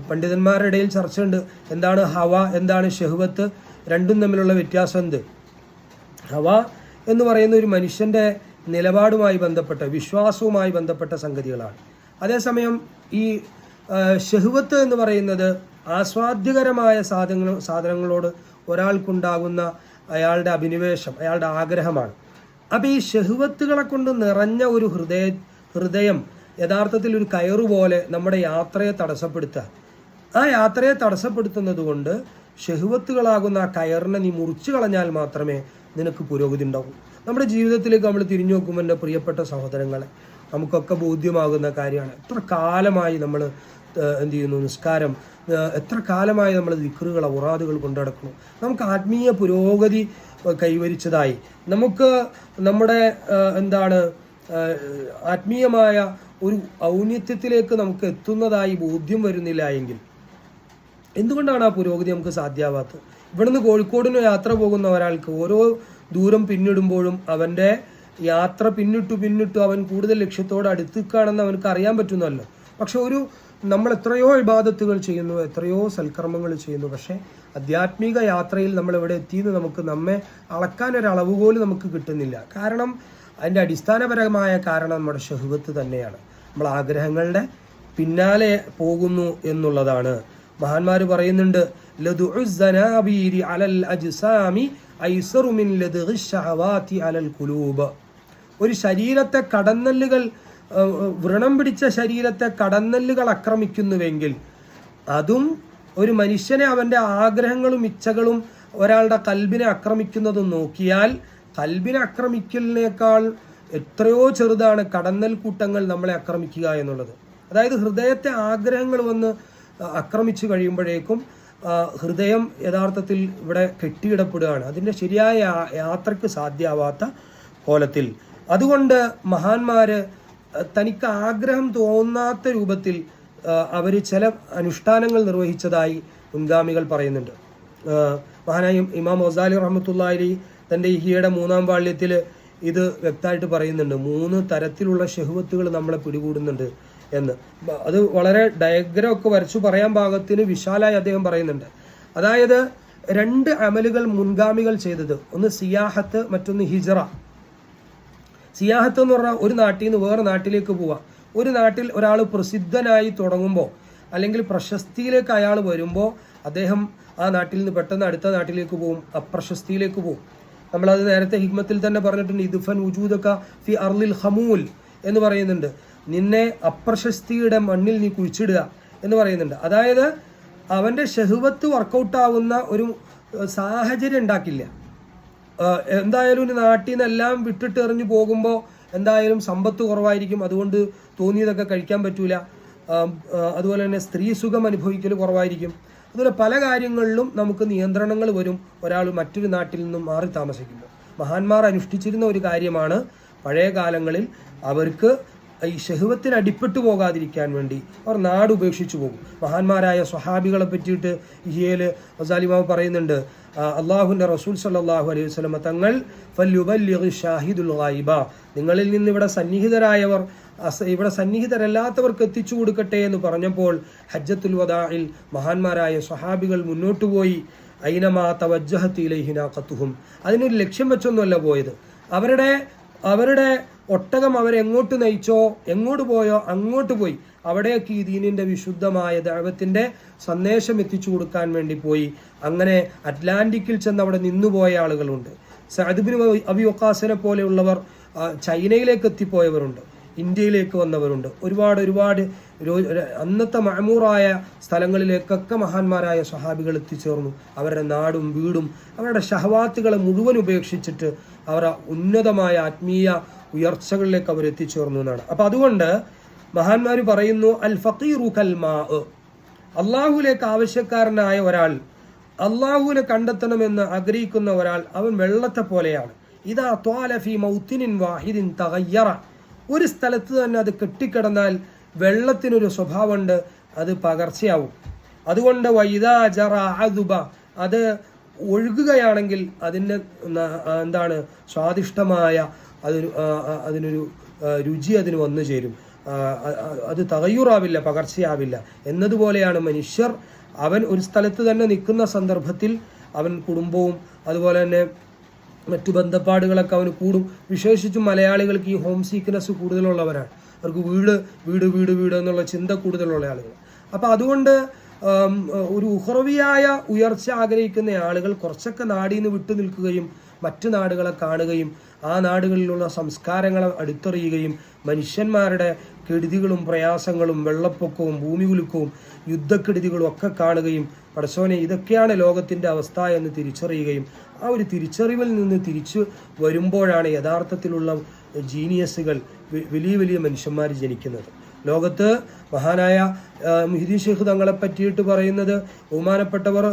പണ്ഡിതന്മാരുടെ ഇടയിൽ ചർച്ചയുണ്ട്, എന്താണ് ഹവ, എന്താണ് ഷഹ്വത്ത്, രണ്ടും തമ്മിലുള്ള വ്യത്യാസം എന്ത്? ഹവ എന്ന് പറയുന്ന ഒരു മനുഷ്യൻ്റെ നിലപാടുമായി ബന്ധപ്പെട്ട, വിശ്വാസവുമായി ബന്ധപ്പെട്ട സംഗതികളാണ്. അതേസമയം ഈ ഷഹ്വത്ത് എന്ന് പറയുന്നത് ആസ്വാദ്യകരമായ സാധനങ്ങളോട് ഒരാൾക്കുണ്ടാകുന്ന അയാളുടെ അഭിനിവേശം, അയാളുടെ ആഗ്രഹമാണ്. അപ്പോൾ ഈ ഷഹ്വത്തുകളെ കൊണ്ട് നിറഞ്ഞ ഒരു ഹൃദയം യഥാർത്ഥത്തിൽ ഒരു കയറുപോലെ നമ്മുടെ യാത്രയെ തടസ്സപ്പെടുത്തുക. ആ യാത്രയെ തടസ്സപ്പെടുത്തുന്നത് കൊണ്ട് ഷഹ്വത്തുകളാകുന്ന ആ കയറിനെ നീ മുറിച്ചു കളഞ്ഞാൽ മാത്രമേ നിനക്ക് പുരോഗതി ഉണ്ടാകൂ. നമ്മുടെ ജീവിതത്തിലേക്ക് നമ്മൾ തിരിഞ്ഞു നോക്കുമ്പോൾ എൻ്റെ പ്രിയപ്പെട്ട സഹോദരങ്ങളെ, നമുക്കൊക്കെ ബോധ്യമാകുന്ന കാര്യമാണ്. എത്ര കാലമായി നമ്മൾ എന്ത് ചെയ്യുന്നു, നിസ്കാരം, എത്ര കാലമായി നമ്മൾ ദിക്റുകൾ, ഔറാദുകൾ കൊണ്ടുനടക്കുന്നു. നമുക്ക് ആത്മീയ പുരോഗതി കൈവരിച്ചതായി, നമുക്ക് നമ്മുടെ ആത്മീയമായ ഒരു ഔന്നത്യത്തിലേക്ക് നമുക്ക് എത്തുന്നതായി ബോധ്യം വരുന്നില്ല എങ്കിൽ എന്തുകൊണ്ടാണ് ആ പുരോഗതി നമുക്ക് സാധ്യമാവാത്തത്? ഇവിടുന്ന് കോഴിക്കോടിന് യാത്ര പോകുന്ന ഒരാൾക്ക് ഓരോ ദൂരം പിന്നിടുമ്പോഴും അവൻ്റെ യാത്ര പിന്നിട്ടു അവൻ കൂടുതൽ ലക്ഷ്യത്തോട് അടുത്തിക്കാണെന്ന് അവനക്ക് അറിയാൻ പറ്റുന്നല്ലോ. പക്ഷെ നമ്മൾ എത്രയോ ഇബാദത്തുകൾ ചെയ്യുന്നു, എത്രയോ സൽക്കർമ്മങ്ങൾ ചെയ്യുന്നു, പക്ഷേ ആധ്യാത്മിക യാത്രയിൽ നമ്മൾ എവിടെ എത്തിയെന്ന് നമ്മെ അളക്കാൻ ഒരു അളവുകോല് നമുക്ക് കിട്ടുന്നില്ല. കാരണം അതിൻ്റെ അടിസ്ഥാനപരമായ കാരണം നമ്മുടെ ഷഹ്വത്ത് തന്നെയാണ്. നമ്മൾ ആഗ്രഹങ്ങളുടെ പിന്നാലെ പോകുന്നു എന്നുള്ളതാണ്. മഹാന്മാർ പറയുന്നുണ്ട്, ഒരു ശരീരത്തെ കടന്നല്ലുകൾ, വ്രണം പിടിച്ച ശരീരത്തെ കടന്നല്ലുകൾ ആക്രമിക്കുന്നുവെങ്കിൽ അതും ഒരു മനുഷ്യനെ അവൻ്റെ ആഗ്രഹങ്ങളും ഇച്ഛകളും ഒരാളുടെ കൽബിനെ ആക്രമിക്കുന്നതും നോക്കിയാൽ കൽബിനെ ആക്രമിക്കലിനേക്കാൾ എത്രയോ ചെറുതാണ് കടന്നൽ കൂട്ടങ്ങൾ നമ്മളെ ആക്രമിക്കുക എന്നുള്ളത്. അതായത് ഹൃദയത്തെ ആഗ്രഹങ്ങൾ വന്ന് ആക്രമിച്ചു കഴിയുമ്പോഴേക്കും ഹൃദയം യഥാർത്ഥത്തിൽ ഇവിടെ കെട്ടിയിടപ്പെടുകയാണ്, അതിൻ്റെ ശരിയായ യാത്രയ്ക്ക് സാധ്യമാവാത്ത കോലത്തിൽ. അതുകൊണ്ട് മഹാന്മാര് തനിക്ക് ആഗ്രഹം തോന്നാത്ത രൂപത്തിൽ അവർ ചില അനുഷ്ഠാനങ്ങൾ നിർവഹിച്ചതായി മുൻഗാമികൾ പറയുന്നുണ്ട്. മഹാനായ ഇമാം ഗസാലി റഹ്മത്തുള്ളാഹി തൻ്റെ ഇഹിയയുടെ 3-ാം വാള്യത്തിൽ ഇത് വ്യക്തമായിട്ട് പറയുന്നുണ്ട്. 3 തരത്തിലുള്ള ഷഹ്വത്തുകൾ നമ്മളെ പിടികൂടുന്നുണ്ട് എന്ന്. അത് വളരെ ഡയഗ്രം ഒക്കെ വരച്ചു പറയാൻ പാകത്തിന് വിശാലായി അദ്ദേഹം പറയുന്നുണ്ട്. അതായത് 2 അമലുകൾ മുൻഗാമികൾ ചെയ്തത്, ഒന്ന് സിയാഹത്ത്, മറ്റൊന്ന് ഹിജറ. സിയാഹത്ത് എന്ന് പറഞ്ഞാൽ ഒരു നാട്ടിൽ നിന്ന് വേറെ നാട്ടിലേക്ക് പോവുക. ഒരു നാട്ടിൽ ഒരാൾ പ്രസിദ്ധനായി തുടങ്ങുമ്പോൾ അല്ലെങ്കിൽ പ്രശസ്തിയിലേക്ക് അയാൾ വരുമ്പോൾ അദ്ദേഹം ആ നാട്ടിൽ നിന്ന് പെട്ടെന്ന് അടുത്ത നാട്ടിലേക്ക് പോകും, അപ്രശസ്തിയിലേക്ക് പോകും. നമ്മളത് നേരത്തെ ഹിക്മത്തിൽ തന്നെ പറഞ്ഞിട്ടുണ്ട്, ഇദ്ഫൻ വുജൂദക ഫി അർളിൽ ഖമൂൽ എന്ന് പറയുന്നുണ്ട്. നിന്നെ അപ്രശസ്തിയുടെ മണ്ണിൽ നീ കുഴിച്ചിടുക എന്ന് പറയുന്നുണ്ട്. അതായത് അവൻ്റെ ഷഹ്വത്ത് വർക്കൗട്ടാവുന്ന ഒരു സാഹചര്യം ഉണ്ടാക്കില്ല. എന്തായാലും ഒരു നാട്ടിൽ നിന്നെല്ലാം വിട്ടിട്ട് എറിഞ്ഞു പോകുമ്പോൾ എന്തായാലും സമ്പത്ത് കുറവായിരിക്കും, അതുകൊണ്ട് തോന്നിയതൊക്കെ കഴിക്കാൻ പറ്റൂല. അതുപോലെ തന്നെ സ്ത്രീ സുഖം അനുഭവിക്കൽ കുറവായിരിക്കും. അതുപോലെ പല കാര്യങ്ങളിലും നമുക്ക് നിയന്ത്രണങ്ങൾ വരും ഒരാൾ മറ്റൊരു നാട്ടിൽ നിന്നും മാറി താമസിക്കുമ്പോൾ. മഹാന്മാർ അനുഷ്ഠിച്ചിരുന്ന ഒരു കാര്യമാണ്, പഴയ കാലങ്ങളിൽ അവർക്ക് ഈ ഷഹ്വത്തിന് അടിപ്പെട്ടു പോകാതിരിക്കാൻ വേണ്ടി അവർ നാട് ഉപേക്ഷിച്ചു പോകും. മഹാന്മാരായ സ്വഹാബികളെ പറ്റിയിട്ട് ഇഹിയയില് ഗസാലി ഇമാം പറയുന്നുണ്ട്, അള്ളാഹുവിൻ്റെ റസൂൽ സല്ലല്ലാഹു അലൈഹി വസല്ലം തങ്ങൾ ഫല്യുബല്ലിഗി ഷാഹിദുൽ ഗൈബ, നിങ്ങളിൽ നിന്ന് ഇവിടെ സന്നിഹിതരായവർ ഇവിടെ സന്നിഹിതരല്ലാത്തവർക്ക് എത്തിച്ചു കൊടുക്കട്ടെ എന്ന് പറഞ്ഞപ്പോൾ ഹജ്ജത്തുൽ വദാഇൽ മഹാന്മാരായ സ്വഹാബികൾ മുന്നോട്ട് പോയി. ഐനമാ തവജ്ജഹത് ഇലൈഹി നാഖത്തുഹും, അതിനൊരു ലക്ഷ്യം വെച്ചൊന്നുമല്ല പോയത്. അവരുടെ ഒട്ടകം അവരെങ്ങോട്ട് നയിച്ചോ, എങ്ങോട്ട് പോയോ അങ്ങോട്ട് പോയി. അവിടേക്ക് ഈ ദീനിന്റെ വിശുദ്ധമായ ദഅവത്തിന്റെ സന്ദേശം എത്തിച്ചു കൊടുക്കാൻ വേണ്ടി പോയി. അങ്ങനെ അറ്റ്ലാന്റിക്കിൽ ചെന്ന് അവിടെ നിന്നുപോയ ആളുകളുണ്ട്. സഅദ് ഇബ്നു അബി വഖാസിനെ പോലെയുള്ളവർ ചൈനയിലേക്ക് എത്തിപ്പോയവരുണ്ട്, ഇന്ത്യയിലേക്ക് വന്നവരുണ്ട്. ഒരുപാട് അന്നത്തെ മഅമൂറായ സ്ഥലങ്ങളിലേക്കൊക്കെ മഹാന്മാരായ സ്വഹാബികൾ എത്തിച്ചേർന്നു. അവരുടെ നാടും വീടും അവരുടെ ഷഹവാത്തുകളെ മുഴുവൻ ഉപേക്ഷിച്ചിട്ട് അവർ ഉന്നതമായ ആത്മീയ ഉയർച്ചകളിലേക്ക് അവർ എത്തിച്ചേർന്നു എന്നാണ്. അപ്പൊ അതുകൊണ്ട് മഹാന്മാർ പറയുന്നു, അൽ ഫഖീറു കൽ മാ, അള്ളാഹുലേക്ക് ആവശ്യക്കാരനായ ഒരാൾ, അള്ളാഹുവിനെ കണ്ടെത്തണമെന്ന് ആഗ്രഹിക്കുന്ന ഒരാൾ, അവൻ വെള്ളത്തെ പോലെയാണ്. ഇദാ ത്വാല ഫീ മൗത്തിനിൻ വാഹിദിൻ തഗയ്യറ, ഒരു സ്ഥലത്ത് തന്നെ അത് കെട്ടിക്കിടന്നാൽ വെള്ളത്തിനൊരു സ്വഭാവമുണ്ട്, അത് പകർച്ചയാവും. അതുകൊണ്ട് വൈദാ ജറ അദുബ, അത് ഒഴുകുകയാണെങ്കിൽ അതിൻ്റെ എന്താണ് സ്വാദിഷ്ടമായ അതിനൊരു രുചി അതിന് വന്നു ചേരും. അത് തകയ്യുറാവില്ല, പകർച്ചയാവില്ല. എന്നതുപോലെയാണ് മനുഷ്യർ. അവൻ ഒരു സ്ഥലത്ത് തന്നെ നിൽക്കുന്ന സന്ദർഭത്തിൽ അവൻ കുടുംബവും അതുപോലെ തന്നെ മറ്റു ബന്ധപ്പാടുകളൊക്കെ അവന് കൂടും. വിശേഷിച്ചും മലയാളികൾക്ക് ഈ ഹോം സീക്ക്നെസ് കൂടുതലുള്ളവരാണ്. അവർക്ക് വീട് വീട് വീട് വീട് എന്നുള്ള ചിന്ത കൂടുതലുള്ള ആളുകൾ. അപ്പം അതുകൊണ്ട് ഒരു ഉഹ്റവിയായ ഉയർച്ച ആഗ്രഹിക്കുന്ന ആളുകൾ കുറച്ചൊക്കെ നാടിൽ നിന്ന് വിട്ടു നിൽക്കുകയും മറ്റു നാടുകളെ കാണുകയും ആ നാടുകളിലുള്ള സംസ്കാരങ്ങളെ അടുത്തറിയുകയും മനുഷ്യന്മാരുടെ കെടുതികളും പ്രയാസങ്ങളും വെള്ളപ്പൊക്കവും ഭൂമികുലുക്കവും യുദ്ധക്കെടുതികളും ഒക്കെ കാണുകയും പടച്ചോനെ ഇതൊക്കെയാണ് ലോകത്തിൻ്റെ അവസ്ഥ എന്ന് തിരിച്ചറിയുകയും ആ ഒരു തിരിച്ചറിവിൽ നിന്ന് തിരിച്ചു വരുമ്പോഴാണ് യഥാർത്ഥത്തിലുള്ള ജീനിയസുകൾ, വലിയ വലിയ മനുഷ്യന്മാർ ജനിക്കുന്നത്. ലോകത്ത് മഹാനായ മുഹ്യിദ്ദീൻ ശൈഖ് തങ്ങളെ പറ്റിയിട്ട് പറയുന്നത്, ബഹുമാനപ്പെട്ടവർ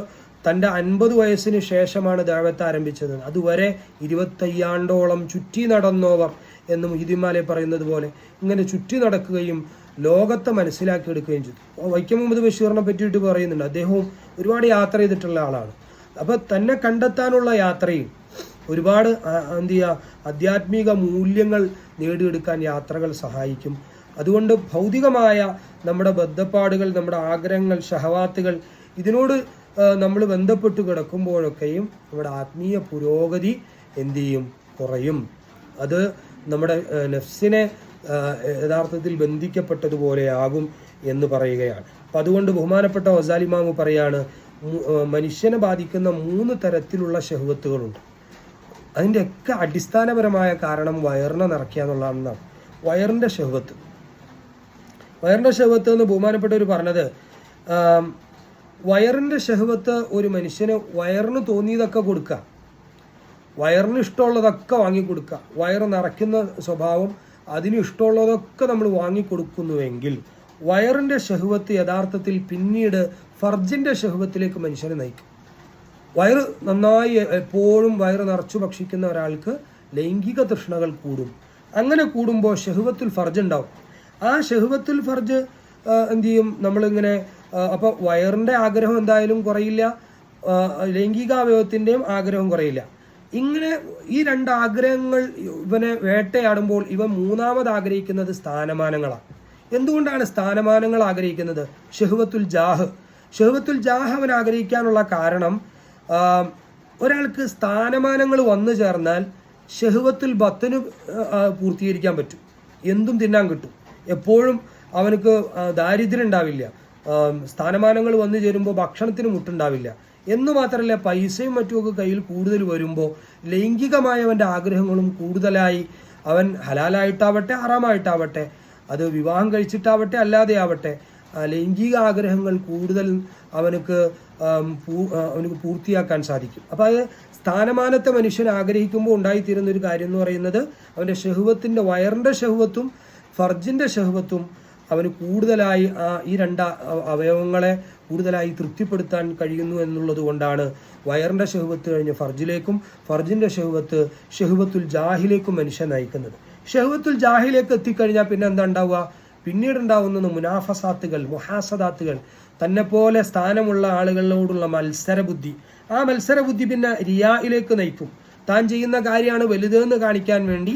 തൻ്റെ 50 വയസ്സിന് ശേഷമാണ് ദഅവത്ത് ആരംഭിച്ചത്. അതുവരെ 25 ആണ്ടോളം ചുറ്റി നടന്നോവർ എന്ന് മുഹ്യിദ്ദീൻമാരെ പറയുന്നത് പോലെ ഇങ്ങനെ ചുറ്റി നടക്കുകയും ലോകത്തെ മനസ്സിലാക്കിയെടുക്കുകയും ചെയ്തു. വൈക്കം മുഹമ്മദ് ബഷീറിനെ പറ്റിയിട്ട് പറയുന്നുണ്ട്, അദ്ദേഹവും ഒരുപാട് യാത്ര ചെയ്തിട്ടുള്ള ആളാണ്. അപ്പോൾ തന്നെ കണ്ടെത്താനുള്ള യാത്രയും ഒരുപാട് ആധ്യാത്മിക മൂല്യങ്ങൾ നേടിയെടുക്കാൻ യാത്രകൾ സഹായിക്കും. അതുകൊണ്ട് ഭൗതികമായ നമ്മുടെ ബദ്ധപ്പാടുകൾ, നമ്മുടെ ആഗ്രഹങ്ങൾ, ഷഹവാത്തുകൾ, ഇതിനോട് നമ്മൾ ബന്ധപ്പെട്ട് കിടക്കുമ്പോഴൊക്കെയും നമ്മുടെ ആത്മീയ പുരോഗതി എന്ത് ചെയ്യും? കുറയും. അത് നമ്മുടെ നഫ്സിനെ യഥാർത്ഥത്തിൽ ബന്ധിക്കപ്പെട്ടതുപോലെയാകും എന്ന് പറയുകയാണ്. അപ്പം അതുകൊണ്ട് ബഹുമാനപ്പെട്ട ഗസാലി ഇമാം പറയാണ്, മനുഷ്യനെ ബാധിക്കുന്ന 3 തരത്തിലുള്ള ഷഹ്വത്തുകളുണ്ട്. അതിൻ്റെയൊക്കെ അടിസ്ഥാനപരമായ കാരണം വയറിനെ നിറയ്ക്കുക എന്നുള്ളതാണെന്നാണ്. വയറിൻ്റെ ഷഹ്വത്ത് എന്ന് ബഹുമാനപ്പെട്ടവർ പറഞ്ഞത്, വയറിൻ്റെ ഷഹ്വത്ത് ഒരു മനുഷ്യന് വയറിന് തോന്നിയതൊക്കെ കൊടുക്കുക, വയറിന് ഇഷ്ടമുള്ളതൊക്കെ വാങ്ങിക്കൊടുക്കുക, വയറ് നിറയ്ക്കുന്ന സ്വഭാവം, അതിന് ഇഷ്ടമുള്ളതൊക്കെ നമ്മൾ വാങ്ങിക്കൊടുക്കുന്നുവെങ്കിൽ വയറിൻ്റെ ഷഹ്വത്ത് യഥാർത്ഥത്തിൽ പിന്നീട് ഫർജിൻ്റെ ഷഹ്വത്തിലേക്ക് മനുഷ്യനെ നയിക്കും. വയറ് നന്നായി എപ്പോഴും വയറ് നിറച്ചു ഭക്ഷിക്കുന്ന ഒരാൾക്ക് ലൈംഗിക തൃഷ്ണകൾ കൂടും. അങ്ങനെ കൂടുമ്പോൾ ഷഹ്വത്തുൽ ഫർജ് ഉണ്ടാവും. ആ ഷഹ്വത്തുൽ ഫർജ് എന്ത് ചെയ്യും, നമ്മളിങ്ങനെ അപ്പോൾ വയറിൻ്റെ ആഗ്രഹം എന്തായാലും കുറയില്ല, ലൈംഗികാവയവത്തിൻ്റെയും ആഗ്രഹം കുറയില്ല. ഇങ്ങനെ ഈ 2 ആഗ്രഹങ്ങൾ ഇവനെ വേട്ടയാടുമ്പോൾ ഇവ മൂന്നാമത് ആഗ്രഹിക്കുന്നത് സ്ഥാനമാനങ്ങളാണ്. എന്തുകൊണ്ടാണ് സ്ഥാനമാനങ്ങൾ ആഗ്രഹിക്കുന്നത്? ഷഹ്വത്തുൽ ജാഹ് അവൻ ആഗ്രഹിക്കാനുള്ള കാരണം, ഒരാൾക്ക് സ്ഥാനമാനങ്ങൾ വന്നു ചേർന്നാൽ ഷഹ്വത്തുൽ ബത്തന് പൂർത്തീകരിക്കാൻ പറ്റും, എന്തും തിന്നാൻ കിട്ടും, എപ്പോഴും അവനക്ക് ദാരിദ്ര്യം ഉണ്ടാവില്ല, സ്ഥാനമാനങ്ങൾ വന്നു ചേരുമ്പോൾ ഭക്ഷണത്തിന് മുട്ടുണ്ടാവില്ല. എന്ന് മാത്രമല്ല, പൈസയും മറ്റുമൊക്കെ കയ്യിൽ കൂടുതൽ വരുമ്പോൾ ലൈംഗികമായവൻ്റെ ആഗ്രഹങ്ങളും കൂടുതലായി അവൻ ഹലാലായിട്ടാവട്ടെ ഹറാമായിട്ടാവട്ടെ, അത് വിവാഹം കഴിച്ചിട്ടാവട്ടെ അല്ലാതെ ആവട്ടെ, ലൈംഗിക ആഗ്രഹങ്ങൾ കൂടുതൽ അവനക്ക് പൂർത്തിയാക്കാൻ സാധിക്കും. അപ്പോൾ അത് സ്ഥാനമാനത്തെ മനുഷ്യൻ ആഗ്രഹിക്കുമ്പോൾ ഉണ്ടായിത്തീരുന്ന ഒരു കാര്യം എന്ന് പറയുന്നത്, അവൻ്റെ ഷഹ്വത്തിൻ്റെ വയറിൻ്റെ ഷഹ്വത്തും ഫർജിൻ്റെ ഷഹ്വത്തും അവന് കൂടുതലായി ഈ 2 അവയവങ്ങളെ കൂടുതലായി തൃപ്തിപ്പെടുത്താൻ കഴിയുന്നു എന്നുള്ളത് കൊണ്ടാണ് വയറിൻ്റെ ഷഹ്വത്ത് കഴിഞ്ഞ് ഫർജിലേക്കും ഫർജിൻ്റെ ഷഹ്വത്ത് ഷഹ്വത്തുൽ ജാഹിലേക്കും മനുഷ്യൻ നയിക്കുന്നത്. ഷഹ്വത്തുൽ ജാഹിലേക്ക് എത്തിക്കഴിഞ്ഞാൽ പിന്നെ എന്താ ഉണ്ടാവുക? പിന്നീട് ഉണ്ടാവുന്നത് മുനാഫസാത്തുകൾ, മുഹാസദാത്തുകൾ, തന്നെ പോലെ സ്ഥാനമുള്ള ആളുകളോടുള്ള മത്സരബുദ്ധി. ആ മത്സരബുദ്ധി പിന്നെ റിയായിലേക്ക് നയിക്കും. താൻ ചെയ്യുന്ന കാര്യമാണ് വലുതെന്ന് കാണിക്കാൻ വേണ്ടി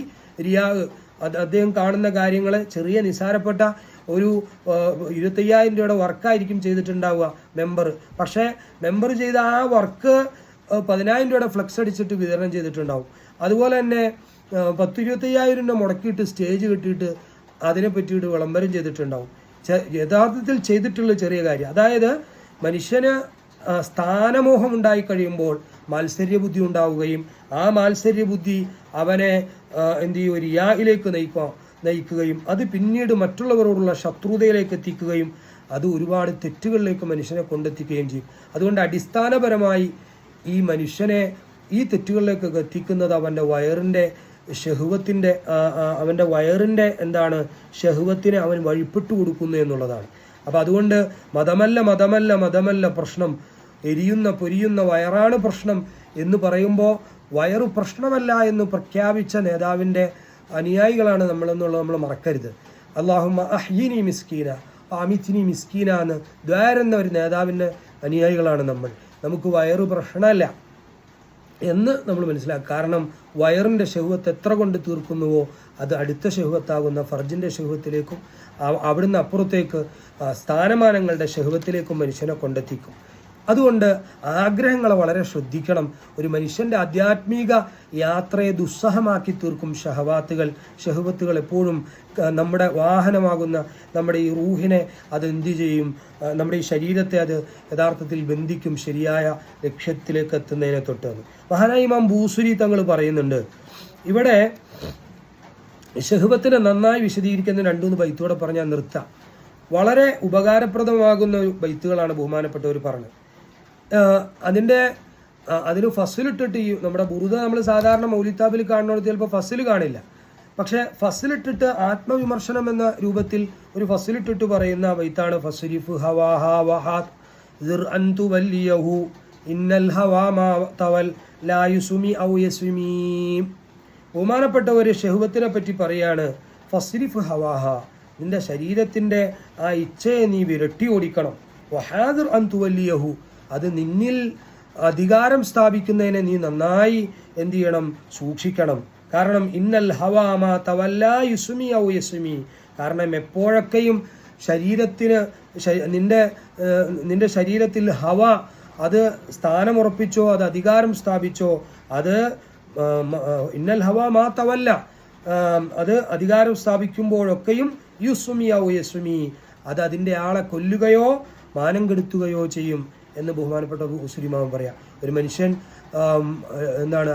അദ്ദേഹം കാണുന്ന കാര്യങ്ങളെ ചെറിയ നിസാരപ്പെട്ട ഒരു 25,000 രൂപയുടെ വർക്കായിരിക്കും ചെയ്തിട്ടുണ്ടാവുക മെമ്പർ. പക്ഷേ മെമ്പർ ചെയ്ത ആ വർക്ക് 10,000 രൂപയുടെ ഫ്ലെക്സ് അടിച്ചിട്ട് വിതരണം ചെയ്തിട്ടുണ്ടാവും. അതുപോലെ തന്നെ 10-25,000 രൂപ മുടക്കിയിട്ട് സ്റ്റേജ് കെട്ടിയിട്ട് അതിനെ പറ്റിയിട്ട് വിളംബരം ചെയ്തിട്ടുണ്ടാവും. യഥാർത്ഥത്തിൽ ചെയ്തിട്ടുള്ള ചെറിയ കാര്യം, അതായത് മനുഷ്യന് സ്ഥാനമോഹം ഉണ്ടായി കഴിയുമ്പോൾ മാത്സര്യബുദ്ധി ഉണ്ടാവുകയും ആ മാത്സര്യബുദ്ധി അവനെ എന്ത് ചെയ്യും, റിയായിലേക്ക് നയിക്കുകയും അത് പിന്നീട് മറ്റുള്ളവരോടുള്ള ശത്രുതയിലേക്ക് എത്തിക്കുകയും അത് ഒരുപാട് തെറ്റുകളിലേക്ക് മനുഷ്യനെ കൊണ്ടെത്തിക്കുകയും ചെയ്യും. അതുകൊണ്ട് അടിസ്ഥാനപരമായി ഈ മനുഷ്യനെ ഈ തെറ്റുകളിലേക്കൊക്കെ എത്തിക്കുന്നത് അവൻ്റെ വയറിൻ്റെ ഷഹ്വത്തിൻ്റെ ഷഹ്വത്തിനെ അവൻ വഴിപ്പെട്ടു കൊടുക്കുന്നു എന്നുള്ളതാണ്. അപ്പം അതുകൊണ്ട് മതമല്ല പ്രശ്നം, പൊരിയുന്ന വയറാണ് പ്രശ്നം എന്ന് പറയുമ്പോൾ വയറ് പ്രശ്നമല്ല എന്ന് പ്രഖ്യാപിച്ച നേതാവിൻ്റെ അനുയായികളാണ് നമ്മളെന്നുള്ളത് നമ്മൾ മറക്കരുത്. അല്ലാഹുമ്മ അഹ്യിനി മിസ്കീന അമിത്നി മിസ്കീന എന്ന് ദ്വാരുന്ന ഒരു നേതാവിൻ്റെ അനുയായികളാണ് നമ്മൾ. നമുക്ക് വയറ് പ്രശ്നമല്ല എന്ന് നമ്മൾ മനസ്സിലാക്കുക. കാരണം വയറിൻ്റെ ഷഹ്വത്ത് എത്ര കൊണ്ട് തീർക്കുന്നുവോ അത് അടുത്ത ഷഹ്വത്താകുന്ന ഫർജിൻ്റെ ഷഹ്വത്തിലേക്കും അവിടുന്ന് അപ്പുറത്തേക്ക് സ്ഥാനമാനങ്ങളുടെ ഷഹ്വത്തിലേക്കും മനുഷ്യനെ കൊണ്ടെത്തിക്കും. അതുകൊണ്ട് ആഗ്രഹങ്ങളെ വളരെ ശ്രദ്ധിക്കണം. ഒരു മനുഷ്യൻ്റെ ആധ്യാത്മിക യാത്രയെ ദുസ്സഹമാക്കി തീർക്കും ഷഹ്വത്തുകൾ എപ്പോഴും നമ്മുടെ വാഹനമാകുന്ന നമ്മുടെ ഈ റൂഹിനെ അത് എന്ത് ചെയ്യും, നമ്മുടെ ഈ ശരീരത്തെ അത് യഥാർത്ഥത്തിൽ ബന്ധിക്കും ശരിയായ ലക്ഷ്യത്തിലേക്ക് എത്തുന്നതിനെ തൊട്ട്. മഹാനായ ഇമാം ബൂസുരി തങ്ങൾ പറയുന്നുണ്ട്, ഇവിടെ ഷഹ്വത്തിനെ നന്നായി വിശദീകരിക്കുന്ന 2-3 ബൈത്തുകൂടെ പറഞ്ഞാൽ നിർത്താം. വളരെ ഉപകാരപ്രദമാകുന്ന ബൈത്തുകളാണ് ബഹുമാനപ്പെട്ടവർ പറഞ്ഞത്. അതിന് ഫസിലിട്ടിട്ട് ഈ നമ്മുടെ ബുറുദ നമ്മൾ സാധാരണ മൗലിത്താബിൽ കാണുന്നത് ചിലപ്പോൾ ഫസിൽ കാണില്ല. പക്ഷെ ഫസിലിട്ടിട്ട് ആത്മവിമർശനം എന്ന രൂപത്തിൽ ഒരു ഫസിലിട്ടിട്ട് പറയുന്ന ബൈത്താണ് ഫസ്രിഫ് ഹവാഹ വഹാത് സിർഅൻതു വല്ലിയഹു ഇന്നൽ ഹവാ മാ തവൽ ലാ യുസ്മി ഔ യസ്മി. ബഹുമാനപ്പെട്ട ഒരു ഷഹ്വത്തിനെ പറ്റി പറയാണ്, ഫസ്രിഫ് ഹവാഹ, നിന്റെ ശരീരത്തിൻ്റെ ആ ഇച്ഛയെ നീ വിരട്ടി ഓടിക്കണം. വഹാദിർ അൻതു വല്ലിയഹു, അത് നിന്നിൽ അധികാരം സ്ഥാപിക്കുന്നതിനെ നീ നന്നായി എന്ത് ചെയ്യണം, സൂക്ഷിക്കണം. കാരണം ഇന്നൽ ഹവാ മാ തവല്ലാ യുസ്മി ഔ യസ്മി, കാരണം എപ്പോഴൊക്കെയും ശരീരത്തിന് നിന്റെ ശരീരത്തിൽ ഹവ അത് സ്ഥാനമുറപ്പിച്ചോ അത് അധികാരം സ്ഥാപിച്ചോ അത് ഇന്നൽ ഹവ മാ തവല്ല, അത് അധികാരം സ്ഥാപിക്കുമ്പോഴൊക്കെയും യുസ്മിയാവു യസ്മി, അത് അതിൻ്റെ ആളെ കൊല്ലുകയോ മാനം കെടുത്തുകയോ ചെയ്യും എന്ന് ബഹുമാനപ്പെട്ട മുസ്ലിമാവൻ പറയാം. ഒരു മനുഷ്യൻ എന്താണ്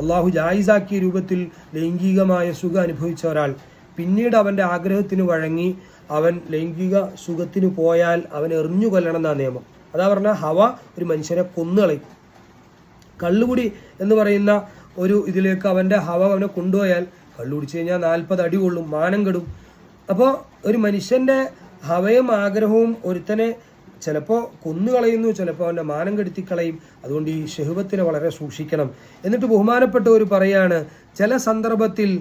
അള്ളാഹു ജായിസാക്കിയ രൂപത്തിൽ ലൈംഗികമായ സുഖം അനുഭവിച്ച ഒരാൾ പിന്നീട് അവൻ്റെ ആഗ്രഹത്തിന് വഴങ്ങി അവൻ ലൈംഗിക സുഖത്തിന് പോയാൽ അവൻ എറിഞ്ഞു കൊല്ലണം എന്നാണ് നിയമം. അതാ പറഞ്ഞാൽ ഹവ ഒരു മനുഷ്യനെ കൊന്നുകളയും. കള്ളുകുടി എന്ന് പറയുന്ന ഒരു ഇതിലേക്ക് അവൻ്റെ ഹവ അവനെ കൊണ്ടുപോയാൽ കള്ളു കുടിച്ചു കഴിഞ്ഞാൽ 40 അടി കൊള്ളും, മാനം കെടും. അപ്പോൾ ഒരു മനുഷ്യൻ്റെ ഹവയും ആഗ്രഹവും ഒരുത്തനെ ചിലപ്പോൾ കൊന്നുകളയുന്നു, ചിലപ്പോൾ അവൻ്റെ മാനം കെടുത്തിക്കളയും. അതുകൊണ്ട് ഈ ഷഹ്വത്തിനെ വളരെ സൂക്ഷിക്കണം. എന്നിട്ട് ബഹുമാനപ്പെട്ടവർ പറയാണ്, ചില സന്ദർഭത്തിൽ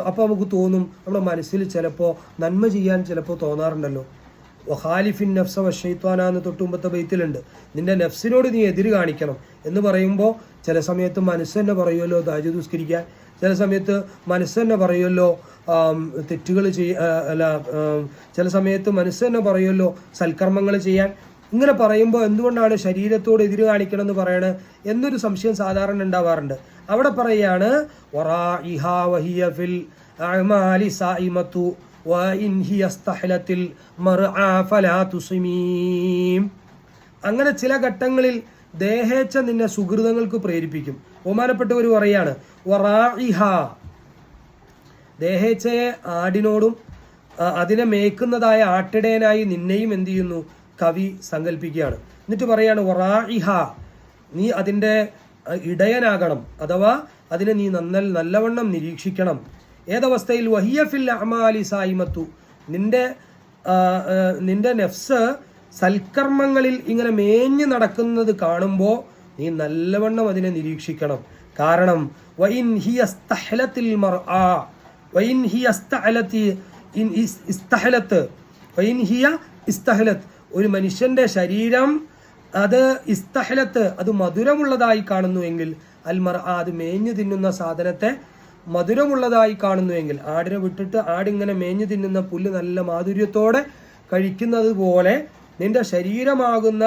അപ്പോൾ നമുക്ക് തോന്നും, നമ്മുടെ മനസ്സിൽ ചിലപ്പോൾ നന്മ ചെയ്യാൻ ചിലപ്പോൾ തോന്നാറുണ്ടല്ലോ. വഖാലിഫിൻ നഫ്സ വശൈത്വാന എന്ന് തൊട്ടുമ്പത്തെ ബൈത്തിലുണ്ട്, നിന്റെ നഫ്സിനോട് നീ എതിര് കാണിക്കണം എന്ന് പറയുമ്പോൾ ചില സമയത്ത് മനസ്സ് തന്നെ പറയുമല്ലോ തഹജ്ജുദ് നിസ്കരിക്കാൻ, ചില സമയത്ത് മനസ്സ് തന്നെ പറയുമല്ലോ തെറ്റുകൾ ചില സമയത്ത് മനസ്സ് തന്നെ പറയുമല്ലോ സൽക്കർമ്മങ്ങൾ ചെയ്യാൻ. ഇങ്ങനെ പറയുമ്പോൾ എന്തുകൊണ്ടാണ് ശരീരത്തോട് എതിര് കാണിക്കണം എന്ന് പറയണത് എന്നൊരു സംശയം സാധാരണ ഉണ്ടാവാറുണ്ട്. അവിടെ പറയാണ് അങ്ങനെ ചില ഘട്ടങ്ങളിൽ ദേഹേച്ഛ നിന്നെ സുഹൃതങ്ങൾക്ക് പ്രേരിപ്പിക്കും. ബഹുമാനപ്പെട്ടവർ പറയാണ് ദേഹേച്ഛയെ ആടിനോടും അതിനെ മേക്കുന്നതായ ആട്ടിടയനായി നിന്നെയും എന്ത് ചെയ്യുന്നു കവി സങ്കല്പിക്കുകയാണ്. എന്നിട്ട് പറയാണ് വറാഇഹ, നീ അതിൻ്റെ ഇടയനാകണം, അഥവാ അതിനെ നീ നല്ലവണ്ണം നിരീക്ഷിക്കണം. ഏതവസ്ഥയിൽ വഹിയ ഫിൽ അഅമാലി സായിമത്തു, നിന്റെ നഫ്സ് സൽക്കർമ്മങ്ങളിൽ ഇങ്ങനെ മേഞ്ഞു നടക്കുന്നത് കാണുമ്പോൾ നീ നല്ലവണ്ണം അതിനെ നിരീക്ഷിക്കണം. കാരണം ഒരു മനുഷ്യന്റെ ശരീരം അത് ഇസ്തഹലത്ത്, അത് മധുരമുള്ളതായി കാണുന്നുവെങ്കിൽ അത് മേഞ്ഞു തിന്നുന്ന സാധനത്തെ മധുരമുള്ളതായി കാണുന്നുവെങ്കിൽ, ആടിനെ വിട്ടിട്ട് ആടിങ്ങനെ മേഞ്ഞു തിന്നുന്ന പുല്ല് നല്ല മാധുര്യത്തോടെ കഴിക്കുന്നത് പോലെ നിന്റെ ശരീരമാകുന്ന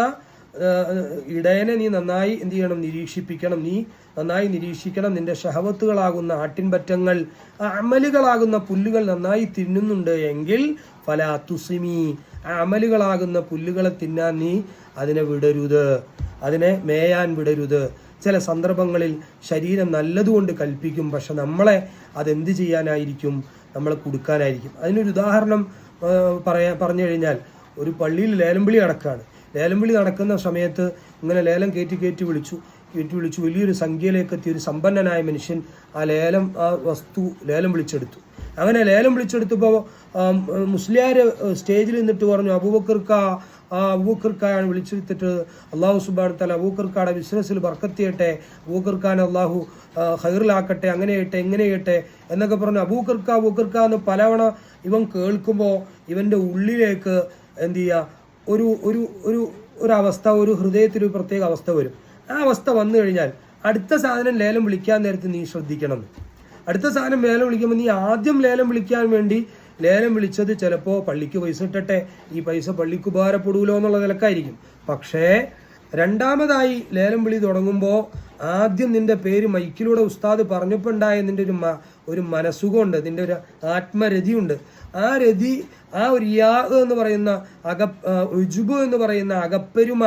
ഇടയനെ നീ നന്നായി എന്ത് ചെയ്യണം, നിരീക്ഷിപ്പിക്കണം. നീ നന്നായി നിരീക്ഷിക്കണം. നിന്റെ ഷഹവത്തുകളാകുന്ന ആട്ടിൻപറ്റങ്ങൾ, അമലുകളാകുന്ന പുല്ലുകൾ നന്നായി തിന്നുന്നുണ്ട് എങ്കിൽ ഫലാ തുസിമി, അമലുകളാകുന്ന പുല്ലുകളെ തിന്നാൻ നീ അതിനെ വിടരുത്, അതിനെ മേയാൻ വിടരുത്. ചില സന്ദർഭങ്ങളിൽ ശരീരം നല്ലതുകൊണ്ട് കൽപ്പിക്കും, പക്ഷെ നമ്മളെ അതെന്ത് ചെയ്യാനായിരിക്കും, നമ്മളെ കൊടുക്കാനായിരിക്കും. അതിനൊരു ഉദാഹരണം പറഞ്ഞു കഴിഞ്ഞാൽ, ഒരു പള്ളിയിൽ ലേലംവിളി നടക്കുകയാണ്. ലേലംവിളി നടക്കുന്ന സമയത്ത് ഇങ്ങനെ ലേലം കയറ്റി വിളിച്ചു വലിയൊരു സംഖ്യയിലേക്ക് എത്തിയ ഒരു സമ്പന്നനായ മനുഷ്യൻ ആ വസ്തു ലേലം വിളിച്ചെടുത്തു. ലേലം വിളിച്ചെടുത്തപ്പോൾ മുസ്ലിയാർ സ്റ്റേജിൽ നിന്നിട്ട് പറഞ്ഞു, അബൂബക്കർക്കായാണ് വിളിച്ചെടുത്തിട്ട് അള്ളാഹു സുബ്ഹാനഹു തആല അബൂബക്കർക്കാടെ ബിസിനസ്സിൽ ബർക്കത്ത് ചെയ്യട്ടെ, അബൂബക്കർക്കാനെ അള്ളാഹു ഖൈറിലാക്കട്ടെ, അങ്ങനെ ചെയ്യട്ടെ എന്നൊക്കെ പറഞ്ഞു. അബൂബക്കർക്ക എന്ന് പലവണ ഇവൻ കേൾക്കുമ്പോൾ ഇവൻ്റെ ഉള്ളിലേക്ക് എന്ത് ചെയ്യുക, ഒരു അവസ്ഥ, ഒരു ഹൃദയത്തിൽ ഒരു പ്രത്യേക അവസ്ഥ വരും. ആ അവസ്ഥ വന്നു കഴിഞ്ഞാൽ അടുത്ത സാധനം ലേലം വിളിക്കാൻ നേരത്ത് നീ ശ്രദ്ധിക്കണം. അടുത്ത സാധനം ലേലം വിളിക്കുമ്പോൾ നീ ആദ്യം ലേലം വിളിക്കാൻ വേണ്ടി ലേലം വിളിച്ചത് ചിലപ്പോൾ പള്ളിക്ക് പൈസ ഇട്ടട്ടെ, ഈ പൈസ പള്ളിക്ക് ഉപകാരപ്പെടൂലോ എന്നുള്ള നിലക്കായിരിക്കും. പക്ഷേ രണ്ടാമതായി ലേലം വിളി തുടങ്ങുമ്പോൾ ആദ്യം നിന്റെ പേര് മൈക്കിലൂടെ ഉസ്താദ് പറഞ്ഞപ്പോൾ ഉണ്ടായ നിന്റെ ഒരു മനസ്സുഖമുണ്ട്, നിന്റെ ഒരു ആത്മരതിയുണ്ട്. ആ രതി, ആ ഒരു എന്ന് പറയുന്ന ഉജുബ് എന്ന് പറയുന്ന അകപ്പെരുമ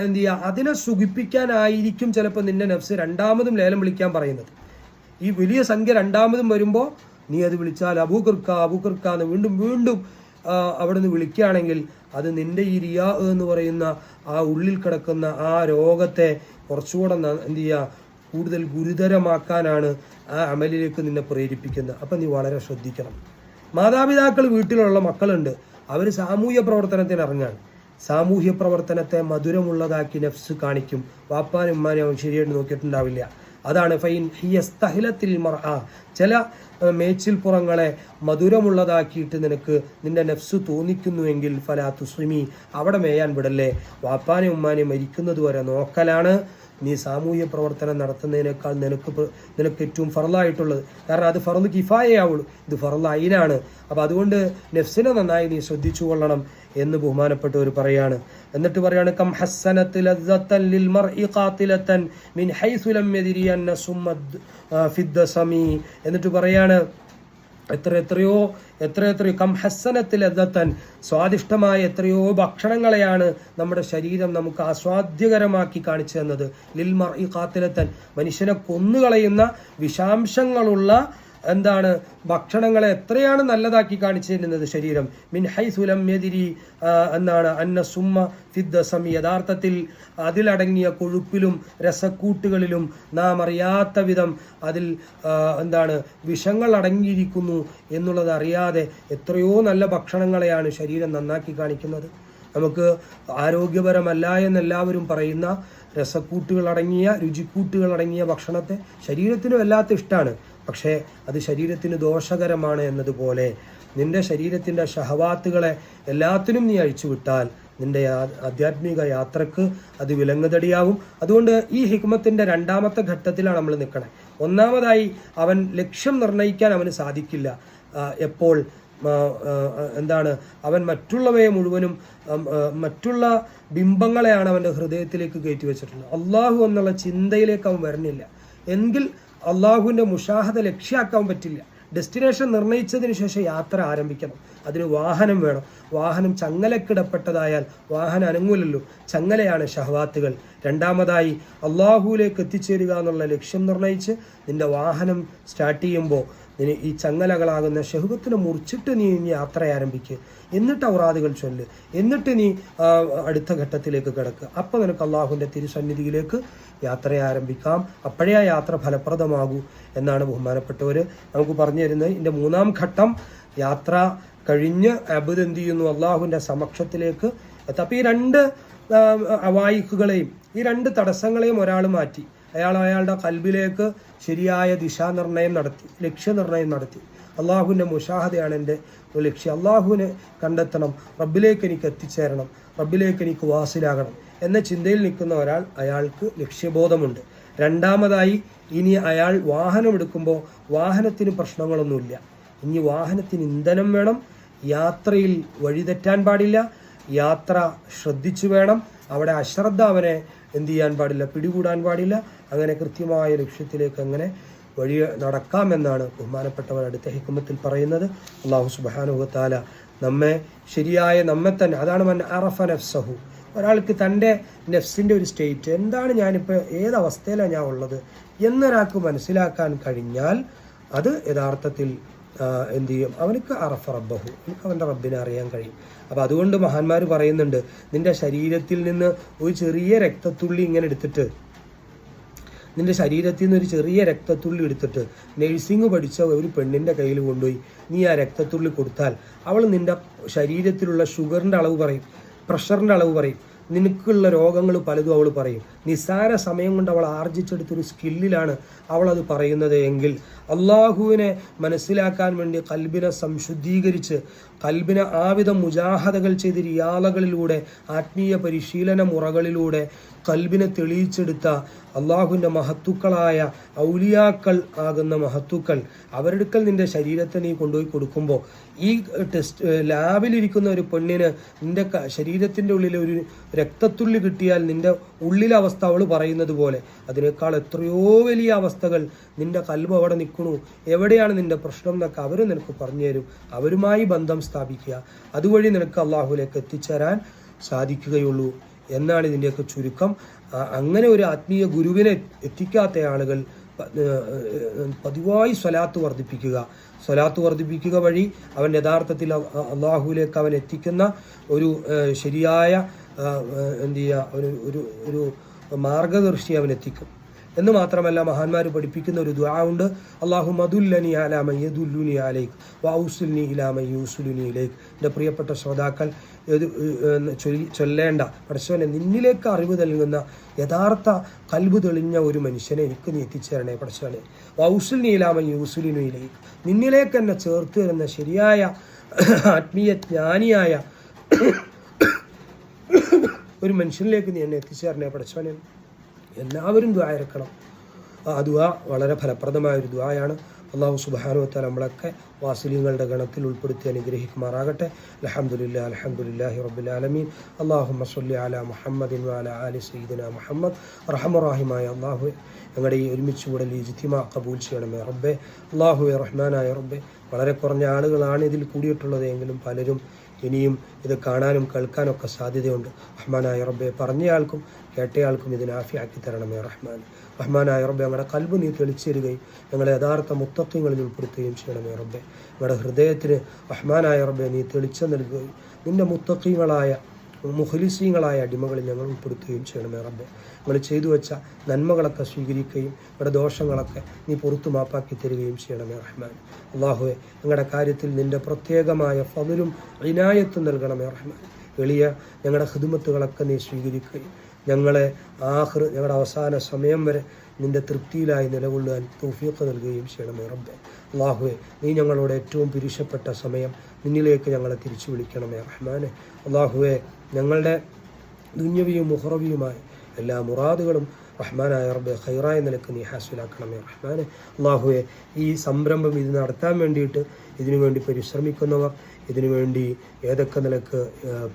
എന്ത് ചെയ്യുക, അതിനെ സുഖിപ്പിക്കാനായിരിക്കും ചിലപ്പോൾ നിന്റെ നഫ്സ് രണ്ടാമതും ലേലം വിളിക്കാൻ പറയുന്നത്. ഈ വലിയ സംഖ്യ രണ്ടാമതും വരുമ്പോൾ നീ അത് വിളിച്ചാൽ അബൂക്കർക്ക എന്ന് വീണ്ടും അവിടെ നിന്ന് വിളിക്കുകയാണെങ്കിൽ അത് നിന്റെ ഈ റിയാ എന്ന് പറയുന്ന ആ ഉള്ളിൽ കിടക്കുന്ന ആ രോഗത്തെ കുറച്ചുകൂടെ എന്ത് ചെയ്യുക, കൂടുതൽ ഗുരുതരമാക്കാനാണ് ആ അമലിലേക്ക് നിന്നെ പ്രേരിപ്പിക്കുന്നത്. അപ്പം നീ വളരെ ശ്രദ്ധിക്കണം. മാതാപിതാക്കൾ വീട്ടിലുള്ള മക്കളുണ്ട്, അവർ സാമൂഹ്യ പ്രവർത്തനത്തിന് ഇറങ്ങാണ്. സാമൂഹ്യ പ്രവർത്തനത്തെ മധുരമുള്ളതാക്കി നഫ്സ് കാണിക്കും. വാപ്പാനും ഉമ്മാനും അവൻ ശരിയായിട്ട് നോക്കിയിട്ടുണ്ടാവില്ല. അതാണ് ഫൈൻ ഹിയസ്തഹിലത്തിൽ മർഅ, ചില മേച്ചിൽപ്പുറങ്ങളെ മധുരമുള്ളതാക്കിയിട്ട് നിന്റെ നഫ്സ് തോന്നിക്കുന്നുവെങ്കിൽ ഫലാ തുസ്ലിമി, അവിടെ മേയാൻ വിടല്ലേ. വാപ്പാനെ ഉമ്മാനെ മരിക്കുന്നത് വരെ നോക്കലാണ് നീ സാമൂഹ്യ പ്രവർത്തനം നടത്തുന്നതിനേക്കാൾ നിനക്ക് ഏറ്റവും ഫർളായിട്ടുള്ളത്. കാരണം അത് ഫർള് കിഫായയാവുള്ളൂ, ഇത് ഫർള് ഐനാണ്. അപ്പം അതുകൊണ്ട് നഫ്സിനെ നന്നായി നീ ശ്രദ്ധിച്ചു കൊള്ളണം എന്ന് ബഹുമാനപ്പെട്ടവർ പറയാണ്. എന്നിട്ട് പറയാണ് കം ഹസ്സനത്ത് ലദ്ദത്തൻ ലിൽ മർഇ ഖാതിലതൻ മിൻ ഹൈസു ലം യദ്രി അന്ന സുമ്മദ് ഫിദ്ദസമി. എന്നിട്ട് പറയാണ് എത്രയോ കം ഹസ്സനത്തിൽ ലദ്ദത്തൻ, സ്വാദിഷ്ടമായ എത്രയോ ഭക്ഷണങ്ങളെയാണ് നമ്മുടെ ശരീരം നമുക്ക് ആസ്വാദ്യകരമാക്കി കാണിച്ചു തന്നത്. ലിൽ മർഇ ഖാതിലതൻ, മനുഷ്യനെ കൊന്നുകളയുന്ന വിഷാംശങ്ങളുള്ള ഭക്ഷണങ്ങളെ എത്രയാണ് നല്ലതാക്കി കാണിച്ചു തരുന്നത് ശരീരം. മിൻ ഹൈസു ലം യദ്രി എന്നാണ് അന്ന സുമ്മ ഫിദ്ദസമി, യഥാർത്ഥത്തിൽ അതിലടങ്ങിയ കൊഴുപ്പിലും രസക്കൂട്ടുകളിലും നാം അറിയാത്ത വിധം അതിൽ വിഷങ്ങൾ അടങ്ങിയിരിക്കുന്നു എന്നുള്ളത് അറിയാതെ എത്രയോ നല്ല ഭക്ഷണങ്ങളെയാണ് ശരീരം നന്നാക്കി കാണിക്കുന്നത്. നമുക്ക് ആരോഗ്യപരമല്ല എന്നെല്ലാവരും പറയുന്ന രസക്കൂട്ടുകളടങ്ങിയ രുചിക്കൂട്ടുകളടങ്ങിയ ഭക്ഷണത്തെ ശരീരത്തിന് വല്ലാത്ത ഇഷ്ടമാണ്. പക്ഷേ അത് ശരീരത്തിന് ദോഷകരമാണ് എന്നതുപോലെ നിന്റെ ശരീരത്തിൻ്റെ ഷഹവാത്തുകളെ എല്ലാത്തിനും നീ അഴിച്ചുവിട്ടാൽ നിന്റെ ആധ്യാത്മിക യാത്രക്ക് അത് വിലങ്ങുതടിയാവും. അതുകൊണ്ട് ഈ ഹിക്മത്തിൻ്റെ രണ്ടാമത്തെ ഘട്ടത്തിലാണ് നമ്മൾ നിൽക്കണേ. ഒന്നാമതായി അവൻ ലക്ഷ്യം നിർണ്ണയിക്കാൻ അവന് സാധിക്കില്ല. എപ്പോൾ അവൻ മറ്റുള്ളവയെ മുഴുവനും മറ്റുള്ള ബിംബങ്ങളെയാണ് അവൻ്റെ ഹൃദയത്തിലേക്ക് കയറ്റി വെച്ചിട്ടുള്ളത്. അള്ളാഹു എന്നുള്ള ചിന്തയിലേക്ക് അവൻ വരണില്ല എങ്കിൽ അള്ളാഹുവിൻ്റെ മുഷാഹദ ലക്ഷ്യമാക്കാൻ പറ്റില്ല. ഡെസ്റ്റിനേഷൻ നിർണയിച്ചതിന് ശേഷം യാത്ര ആരംഭിക്കണം. അതിന് വാഹനം വേണം. വാഹനം ചങ്ങലക്കിടപ്പെട്ടതായാൽ വാഹനം അനങ്ങൂലല്ലോ. ചങ്ങലയാണ് ഷഹവാത്തുകൾ. രണ്ടാമതായി അള്ളാഹുവിലേക്ക് എത്തിച്ചേരുക എന്നുള്ള ലക്ഷ്യം നിർണയിച്ച് നിന്റെ വാഹനം സ്റ്റാർട്ട് ചെയ്യുമ്പോൾ ഈ ചങ്ങലകളാകുന്ന ഷഹ്വത്തിനെ മുറിച്ചിട്ട് നീ യാത്ര ആരംഭിക്കുക. എന്നിട്ട് ഔറാദുകൾ ചൊല്ല്. എന്നിട്ട് നീ അടുത്ത ഘട്ടത്തിലേക്ക് കിടക്കുക. അപ്പോൾ നിനക്ക് അള്ളാഹുവിൻ്റെ തിരുസന്നിധിയിലേക്ക് യാത്ര ആരംഭിക്കാം. അപ്പോഴേ ആ യാത്ര ഫലപ്രദമാകൂ എന്നാണ് ബഹുമാനപ്പെട്ടവർ നമുക്ക് പറഞ്ഞു തരുന്നത്. ഇതിൻ്റെ മൂന്നാം ഘട്ടം യാത്ര കഴിഞ്ഞ് അബ്ദ് എന്ത് ചെയ്യുന്നു? അള്ളാഹുവിൻ്റെ സമക്ഷത്തിലേക്ക് എത്താം. അപ്പോൾ ഈ രണ്ട് അവായിക്കുകളെയും ഈ രണ്ട് തടസ്സങ്ങളെയും ഒരാൾ മാറ്റി അയാളുടെ കൽബിലേക്ക് ശരിയായ ദിശാനിർണയം നടത്തി, ലക്ഷ്യനിർണയം നടത്തി. അള്ളാഹുവിൻ്റെ മുഷാഹദയാണ് എൻ്റെ ലക്ഷ്യം. അള്ളാഹുവിനെ കണ്ടെത്തണം, റബ്ബിലേക്ക് എനിക്ക് എത്തിച്ചേരണം, റബ്ബിലേക്ക് എനിക്ക് വാസിലാകണം എന്ന ചിന്തയിൽ നിൽക്കുന്ന ഒരാൾ, അയാൾക്ക് ലക്ഷ്യബോധമുണ്ട്. രണ്ടാമതായി ഇനി അയാൾ വാഹനമെടുക്കുമ്പോൾ വാഹനത്തിന് പ്രശ്നങ്ങളൊന്നുമില്ല. ഇനി വാഹനത്തിന് ഇന്ധനം വേണം, യാത്രയിൽ വഴിതെറ്റാൻ പാടില്ല, യാത്ര ശ്രദ്ധിച്ചു വേണം, അവിടെ അശ്രദ്ധ അവനെ എന്ത് ചെയ്യാൻ പാടില്ല, പിടികൂടാൻ പാടില്ല. അങ്ങനെ കൃത്യമായ ലക്ഷ്യത്തിലേക്ക് അങ്ങനെ വഴി നടക്കാമെന്നാണ് ബഹുമാനപ്പെട്ടവർ അടുത്ത ഹിക്മത്തിൽ പറയുന്നത്. അല്ലാഹു സുബ്ഹാനഹു വ തആല നമ്മെ തന്നെ, അതാണ് മൻ അറഫ നഫ്സഹു, ഒരാൾക്ക് തൻ്റെ നെഫ്സിൻ്റെ ഒരു സ്റ്റേറ്റ് എന്താണ്, ഞാനിപ്പോൾ ഏതവസ്ഥയിലാണ് ഞാൻ ഉള്ളത് എന്നൊരാൾക്ക് മനസ്സിലാക്കാൻ കഴിഞ്ഞാൽ അത് യഥാർത്ഥത്തിൽ എന്ത് ചെയ്യും? അവനക്ക് അറഫ റബ്ബഹു, എനിക്ക് അവൻ്റെ റബ്ബിനെ അറിയാൻ കഴിയും. അപ്പോൾ അതുകൊണ്ട് മഹാന്മാർ പറയുന്നുണ്ട്, നിൻ്റെ ശരീരത്തിൽ നിന്ന് ഒരു ചെറിയ രക്തത്തുള്ളി ഇങ്ങനെ എടുത്തിട്ട്, നിൻ്റെ ശരീരത്തിൽ നിന്ന് ഒരു ചെറിയ രക്തത്തുള്ളി എടുത്തിട്ട് നഴ്സിംഗ് പഠിച്ച ഒരു പെണ്ണിൻ്റെ കയ്യിൽ കൊണ്ടുപോയി നീ ആ രക്തത്തുള്ളി കൊടുത്താൽ അവൾ നിൻ്റെ ശരീരത്തിലുള്ള ഷുഗറിൻ്റെ അളവ് പറയും, പ്രഷറിൻ്റെ അളവ് പറയും, നിനക്കുള്ള രോഗങ്ങൾ പലതും അവൾ പറയും. നിസ്സാര സമയം കൊണ്ട് അവൾ ആർജിച്ചെടുത്തൊരു സ്കില്ലിലാണ് അവൾ അത് പറയുന്നത് എങ്കിൽ അള്ളാഹുവിനെ മനസ്സിലാക്കാൻ വേണ്ടി കൽബിനെ സംശുദ്ധീകരിച്ച് കൽബിനെ ആവിധം മുജാഹദകൾ ചെയ്ത് റിയാലകളിലൂടെ ആത്മീയ പരിശീലന മുറകളിലൂടെ കൽബിനെ തെളിയിച്ചെടുത്ത അള്ളാഹുവിൻ്റെ മഹത്തുക്കളായ ഔലിയാക്കൾ ആകുന്ന മഹത്തുക്കൾ അവരെടുക്കൽ നിൻ്റെ ശരീരത്തെ നീ കൊണ്ടുപോയി കൊടുക്കുമ്പോൾ ഈ ലാബിലിരിക്കുന്ന ഒരു പെണ്ണിന് നിൻ്റെ ശരീരത്തിൻ്റെ ഉള്ളിൽ ഒരു രക്തത്തുള്ളി കിട്ടിയാൽ നിൻ്റെ ഉള്ളിലെ അവസ്ഥ അവൾ പറയുന്നത് പോലെ അതിനേക്കാൾ എത്രയോ വലിയ അവസ്ഥകൾ നിൻ്റെ കൽബ് അവിടെ നിൽക്കണു, എവിടെയാണ് നിൻ്റെ പ്രശ്നം എന്നൊക്കെ അവർ നിനക്ക് പറഞ്ഞു തരും. അവരുമായി ബന്ധം സ്ഥാപിക്കുക, അതുവഴി നിനക്ക് അള്ളാഹുവിലേക്ക് എത്തിച്ചേരാൻ സാധിക്കുകയുള്ളൂ എന്നാണ് ഇതിൻ്റെയൊക്കെ ചുരുക്കം. അങ്ങനെ ഒരു ആത്മീയ ഗുരുവിനെ എത്തിക്കാത്ത ആളുകൾ പതിവായി സ്വലാത്ത് വർദ്ധിപ്പിക്കുക വഴി അവൻ യഥാർത്ഥത്തിൽ അള്ളാഹുവിലേക്ക് അവൻ എത്തിക്കുന്ന ഒരു ശരിയായ എന്ത് ചെയ്യുക, ഒരു മാർഗദർശി അവൻ എത്തിക്കും എന്ന് മാത്രമല്ല മഹാന്മാർ പഠിപ്പിക്കുന്ന ഒരു ദുആ ഉണ്ട്. അല്ലാഹു മദുല്ലനി അലാ മൻ യദുല്ലുനി അലൈക് വഔസിൽനി ഇലാ മൻ യൂസിലുനി ഇലൈക്. എൻ്റെ പ്രിയപ്പെട്ട ശ്രോതാക്കൾ ചൊല്ലേണ്ട, പടച്ചവനെ നിന്നിലേക്ക് അറിവ് നൽകുന്ന യഥാർത്ഥ കൽബ് തെളിഞ്ഞ ഒരു മനുഷ്യനെ എനിക്ക് നീ എത്തിച്ചേരണേ പടച്ചവനെ. വൗസിൽനി ഇലാ മൻ യൂസിലുനി ഇലൈക്, നിന്നിലേക്ക് എന്നെ ചേർത്ത് തരുന്ന ശരിയായ ആത്മീയ ജ്ഞാനിയായ ഒരു മനുഷ്യനിലേക്ക് നീ എന്നെ എത്തിച്ചേരണേ പടച്ചവനെ. എല്ലാവരും ദുആ ഇറക്കണം. ആ ദുആ വളരെ ഫലപ്രദമായൊരു ദുആയാണ്. അള്ളാഹു സുബ്ഹാനഹു വ തആല നമ്മളൊക്കെ വാസിലീങ്ങളുടെ ഗണത്തിൽ ഉൾപ്പെടുത്തി അനുഗ്രഹിക്കുമാറാകട്ടെ. അൽഹംദുലില്ലാഹി റബ്ബിൽ ആലമീൻ. അല്ലാഹുമ്മ സ്വല്ലി അലാ മുഹമ്മദിൻ വഅലാ ആലി സയ്യിദിനാ മുഹമ്മദ്. റഹ്മാനായ അല്ലാഹു ഞങ്ങളുടെ ഈ ഒരുമിച്ച് കൂടൽ ഇജ്തിമാ ഖബൂൽ ചെയ്യണമേ റബ്ബേ. അല്ലാഹുവേ റഹ്മാനായ റബ്ബേ, വളരെ കുറഞ്ഞ ആളുകളാണ് ഇതിൽ കൂടിയിട്ടുള്ളത് എങ്കിലും പലരും ഇനിയും ഇത് കാണാനും കേൾക്കാനൊക്കെ സാധ്യതയുണ്ട്. റഹ്മാനായ റബ്ബെ, പറഞ്ഞയാൾക്കും കേട്ടയാൾക്കും ഇതിനെ ആഫിയാക്കി തരണമേ റഹ്മാൻ. റഹ്മാനായ റബ്ബെ, ഞങ്ങളുടെ കൽബ് നീ തെളിച്ചേരുകയും ഞങ്ങളെ യഥാർത്ഥ മുത്തഖ്വീങ്ങളിൽ ഉൾപ്പെടുത്തുകയും ചെയ്യണമേ റബ്ബെ. ഞങ്ങളുടെ ഹൃദയത്തിന് റഹ്മാനായ റബ്ബെ നീ തെളിച്ചം നൽകുകയും നിന്റെ മുത്തഖ്വീങ്ങളായ മുഖ്ലിസീങ്ങളായ അടിമകളിൽ ഞങ്ങൾ ഉൾപ്പെടുത്തുകയും ചെയ്യണമേ റബ്ബെ. ഞങ്ങൾ ചെയ്തു വെച്ച നന്മകളൊക്കെ സ്വീകരിക്കുകയും ഞങ്ങളുടെ ദോഷങ്ങളൊക്കെ നീ പുറത്തു മാപ്പാക്കി തരികയും ചെയ്യണമേ റഹ്മാൻ. അല്ലാഹുവേ, ഞങ്ങളുടെ കാര്യത്തിൽ നിന്റെ പ്രത്യേകമായ ഫضലും ഇനായത്തും നൽകണമേ റഹ്മാൻ. എളിയ ഞങ്ങളുടെ ഖിദ്മത്തുകളൊക്കെ നീ സ്വീകരിക്കുകയും ഞങ്ങളെ ഞങ്ങളുടെ അവസാന സമയം വരെ നിന്റെ തൃപ്തിയിലായി നിലകൊള്ളുവാൻ തൗഫീഖ് നൽകുകയും ചെയ്യണമേ റബ്ബെ. അല്ലാഹുവേ, നീ ഞങ്ങളോട് ഏറ്റവും പിരിശപ്പെട്ട സമയം നിന്നിലേക്ക് ഞങ്ങളെ തിരിച്ചു വിളിക്കണമേ റഹ്മാനെ. അല്ലാഹുവേ, ഞങ്ങളുടെ ദുന്യവിയും മുഹറവിയുമായ എല്ലാ മുറാദുകളും റഹ്മാനായ റബ്ബെ ഖൈറായ നിലക്ക് നീ ഹാസിലാക്കണമേ റഹ്മാനെ. അല്ലാഹുവേ, ഈ സംരംഭം ഇത് നടത്താൻ വേണ്ടിയിട്ട് ഇതിനുവേണ്ടി പരിശ്രമിക്കുന്നവർ, ഇതിനുവേണ്ടി ഏതൊക്കെ നിലക്ക്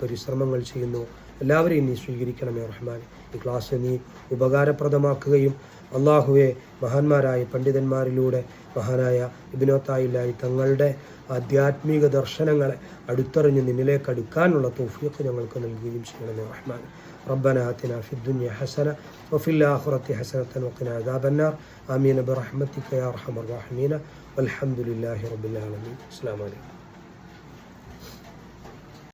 പരിശ്രമങ്ങൾ ചെയ്യുന്നു, എല്ലാവരെയും നീ സ്വീകരിക്കണമേ റഹ്മാൻ. ഈ ക്ലാസ് നീ ഉപകാരപ്രദമാക്കുകയും അല്ലാഹുവേ, മഹാന്മാരായ പണ്ഡിതന്മാരിലൂടെ മഹാനായ ഇബ്നു അത്തായില്ലാഹി തങ്ങളുടെ ആധ്യാത്മിക ദർശനങ്ങളെ അടുത്തറിഞ്ഞ് നിന്നിലേക്ക് അടുക്കാനുള്ള തൗഫീഖ് ഞങ്ങൾക്ക് നൽകുകയും ചെയ്യണമേ റഹ്മാൻ. ربنا آتنا في الدنيا حسنة وفي الآخرة حسنة وقنا عذاب النار. آمين برحمتك يا أرحم الراحمين. والحمد لله رب العالمين. السلام عليكم.